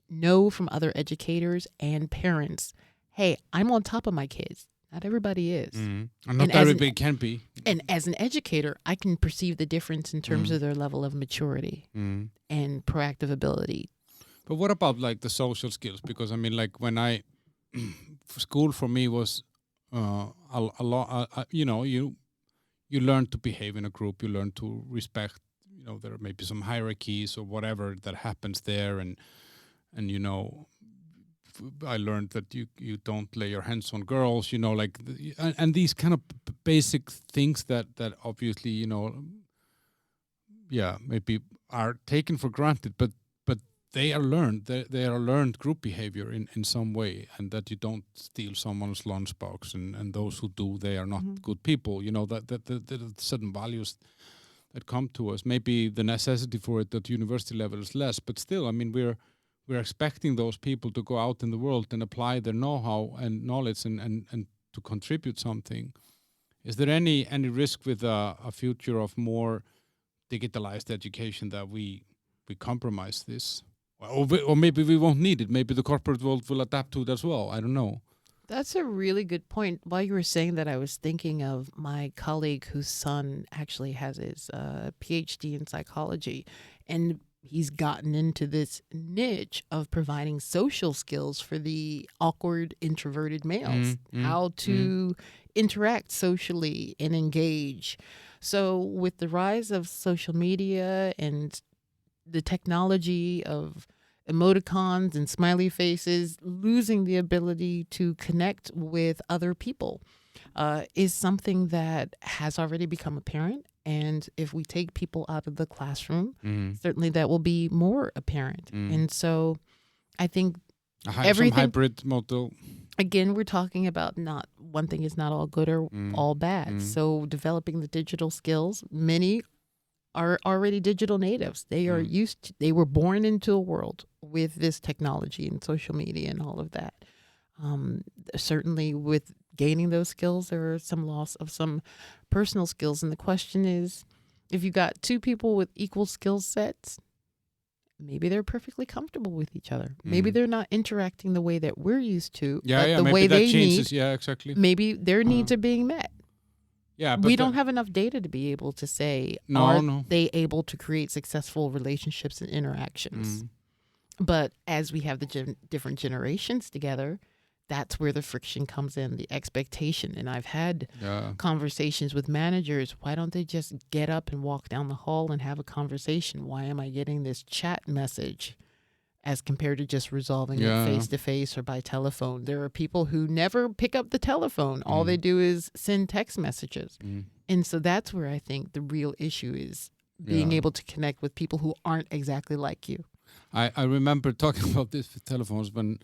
know from other educators and parents, hey, I'm on top of my kids. Not everybody is. And not everybody can be. And as an educator, I can perceive the difference in terms of their level of maturity and proactive ability. But what about like the social skills? Because I mean, like when school for me was a lot. You learn to behave in a group. You learn to respect. There may be some hierarchies or whatever that happens there, and I learned that you don't lay your hands on girls. And these kind of basic things that obviously maybe are taken for granted, but they are learned. They are learned group behavior in some way, and that you don't steal someone's lunchbox, and those who do, they are not good people. That the certain values that come to us. Maybe the necessity for it at university level is less, but still, I mean, we're expecting those people to go out in the world and apply their know-how and knowledge and to contribute something. Is there any risk with a future of more digitalized education that we compromise this? Or maybe we won't need it. Maybe the corporate world will adapt to it as well. I don't know. That's a really good point. While you were saying that, I was thinking of my colleague whose son actually has his PhD in psychology. And he's gotten into this niche of providing social skills for the awkward, introverted males, how to interact socially and engage. So with the rise of social media and the technology of emoticons and smiley faces, losing the ability to connect with other people is something that has already become apparent. And if we take people out of the classroom, certainly that will be more apparent. And so I think everything, some hybrid model. Again, we're talking about not one thing is not all good or all bad. So developing the digital skills, many are already digital natives. They are they were born into a world with this technology and social media and all of that. Certainly with gaining those skills, there are some loss of some personal skills. And the question is, if you got two people with equal skill sets, maybe they're perfectly comfortable with each other. Maybe they're not interacting the way that we're used to, but the way they need, exactly. Maybe their needs are being met. Yeah, but we don't have enough data to be able to say, are they able to create successful relationships and interactions? But as we have the different generations together, that's where the friction comes in, the expectation. And I've had conversations with managers. Why don't they just get up and walk down the hall and have a conversation? Why am I getting this chat message as compared to just resolving it face-to-face or by telephone? There are people who never pick up the telephone. All they do is send text messages. And so that's where I think the real issue is, being able to connect with people who aren't exactly like you. I remember talking about this with telephones when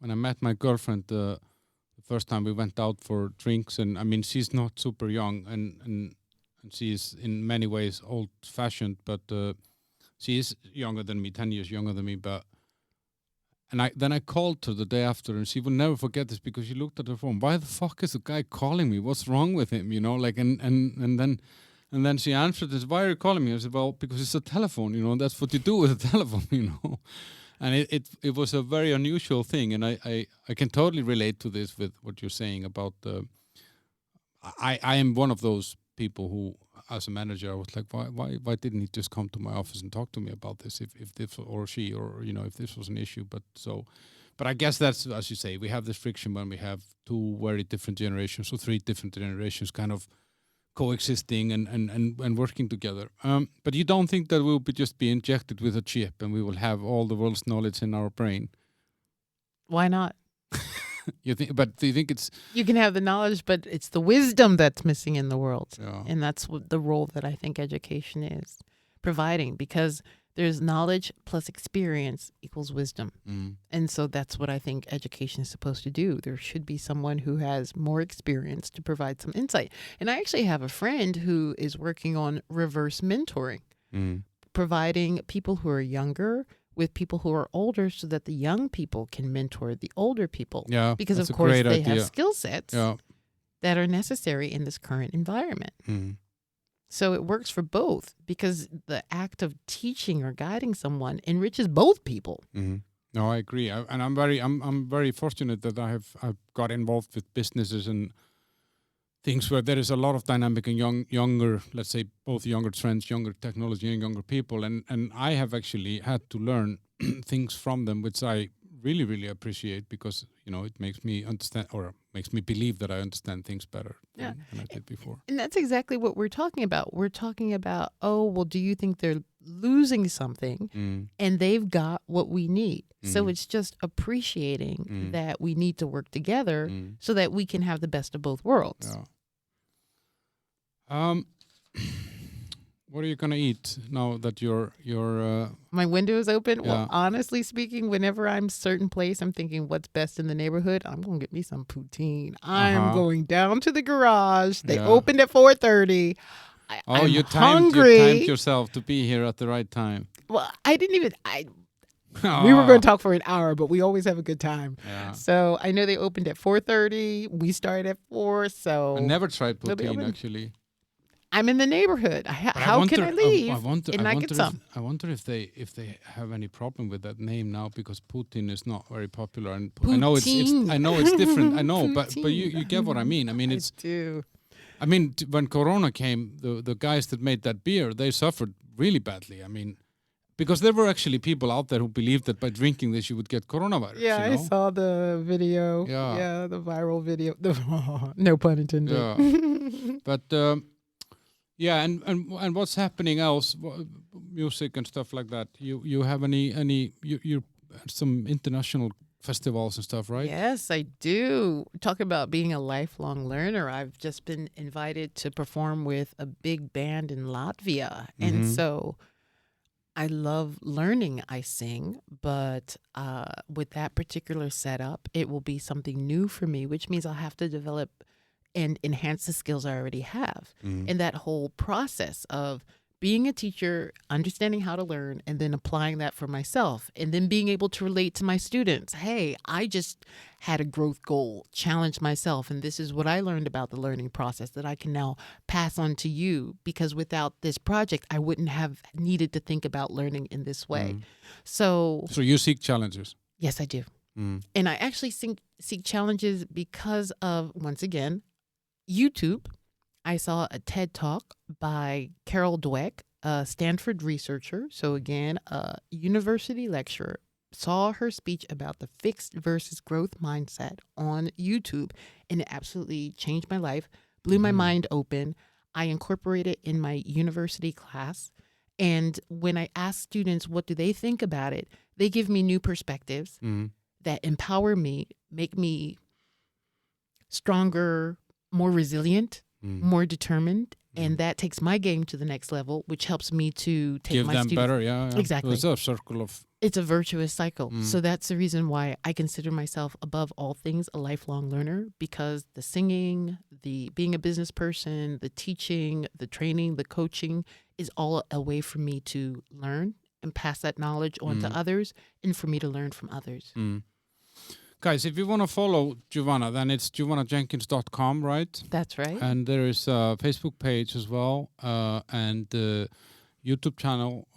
I met my girlfriend the first time we went out for drinks. And I mean, she's not super young and she's in many ways old-fashioned, but she is younger than me, 10 years younger than me. And I called her the day after, and she will never forget this because she looked at her phone. Why the fuck is the guy calling me? What's wrong with him? And then she answered this, why are you calling me? I said, well, because it's a telephone, and that's what you do with a telephone, And it was a very unusual thing, and I can totally relate to this with what you're saying about I am one of those people who, as a manager, I was like, why didn't he just come to my office and talk to me about this if this or she or if this was an issue? But I guess that's, as you say, we have this friction when we have two very different generations, or three different generations kind of coexisting and working together. But you don't think that we'll just be injected with a chip and we will have all the world's knowledge in our brain? Why not? But do you think it's... You can have the knowledge, but it's the wisdom that's missing in the world. Yeah. And that's what the role that I think education is providing, because there's knowledge plus experience equals wisdom. And so that's what I think education is supposed to do. There should be someone who has more experience to provide some insight. And I actually have a friend who is working on reverse mentoring, providing people who are younger with people who are older so that the young people can mentor the older people. Yeah, because of course they have skill sets that are necessary in this current environment. So it works for both because the act of teaching or guiding someone enriches both people. Mm-hmm. No, I agree, and I'm very fortunate that I've got involved with businesses and things where there is a lot of dynamic and younger, let's say both younger trends, younger technology, and younger people, and I have actually had to learn things from them, which I really appreciate because it makes me understand or makes me believe that I understand things better than I did before. And that's exactly what we're talking about. We're talking about, do you think they're losing something and they've got what we need? So it's just appreciating that we need to work together so that we can have the best of both worlds. Yeah. What are you gonna eat now that you're my window is open? Yeah. Well, honestly speaking, whenever I'm certain place, I'm thinking what's best in the neighborhood. I'm gonna get me some poutine. I'm going down to the garage. They opened at 4:30. I'm you hungry. timed yourself to be here at the right time. Well, I didn't even. We were going to talk for an hour, but we always have a good time. Yeah. So I know they opened at 4:30. We started at 4. So I never tried poutine actually. I'm in the neighborhood. How can I leave? I wonder if they have any problem with that name now because Putin is not very popular, and Poutine. I know it's different. I know, but you get what I mean. I mean, I do. I mean, when Corona came, the guys that made that beer, they suffered really badly. I mean, because there were actually people out there who believed that by drinking this you would get coronavirus. Yeah, I saw the video. Yeah, the viral video. No pun intended. Yeah, but. Yeah, and what's happening else? Music and stuff like that. You have you some international festivals and stuff, right? Yes, I do. Talk about being a lifelong learner. I've just been invited to perform with a big band in Latvia, and so I love learning. I sing, but with that particular setup, it will be something new for me, which means I'll have to develop and enhance the skills I already have. And that whole process of being a teacher, understanding how to learn, and then applying that for myself, and then being able to relate to my students. Hey, I just had a growth goal, challenge myself, and this is what I learned about the learning process that I can now pass on to you, because without this project, I wouldn't have needed to think about learning in this way. So you seek challenges? Yes, I do. And I actually seek challenges because of, once again, YouTube. I saw a TED Talk by Carol Dweck, a Stanford researcher. So again, a university lecturer. Saw her speech about the fixed versus growth mindset on YouTube, and it absolutely changed my life, blew my mind open. I incorporate it in my university class. And when I ask students what do they think about it, they give me new perspectives that empower me, make me stronger, more resilient, more determined, and that takes my game to the next level, which helps me to take give my them students better. Yeah. Exactly. So it's a circle of. It's a virtuous cycle. So that's the reason why I consider myself above all things a lifelong learner, because the singing, the being a business person, the teaching, the training, the coaching is all a way for me to learn and pass that knowledge on to others, and for me to learn from others. Guys, if you want to follow Juwana, then it's JuwanaJenkins.com, right? That's right. And there is a Facebook page as well, and YouTube channel.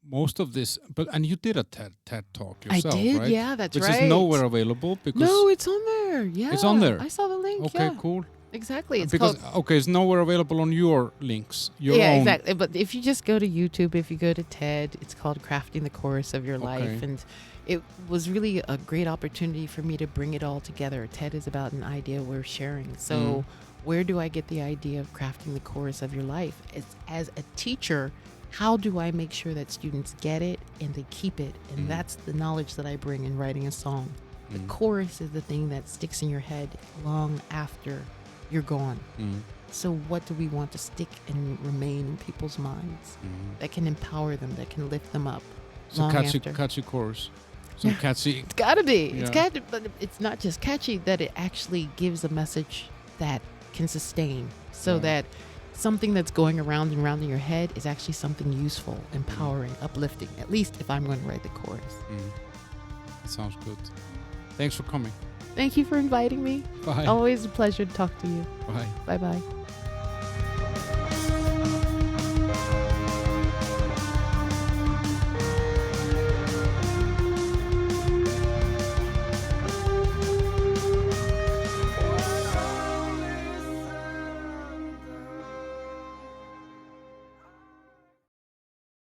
Most of this, and you did a TED Talk yourself, I did, right? yeah, that's right. Which is nowhere available because... No, it's on there, yeah. It's on there? I saw the link, Okay, cool. Exactly. It's it's nowhere available on your links. Your own. Exactly. But if you just go to YouTube, if you go to TED, it's called Crafting the Chorus of Your Life. And it was really a great opportunity for me to bring it all together. TED is about an idea we're sharing. So where do I get the idea of crafting the chorus of your life? As a teacher, how do I make sure that students get it and they keep it? And that's the knowledge that I bring in writing a song. The chorus is the thing that sticks in your head long after you're gone. So what do we want to stick and remain in people's minds that can empower them, that can lift them up? So catchy chorus. So catchy. It's got to be. Yeah. It's got to, but it's not just catchy, that it actually gives a message that can sustain, so that something that's going around and around in your head is actually something useful, empowering, uplifting, at least if I'm going to write the chorus. That sounds good. Thanks for coming. Thank you for inviting me. Bye. Always a pleasure to talk to you. Bye. Bye-bye.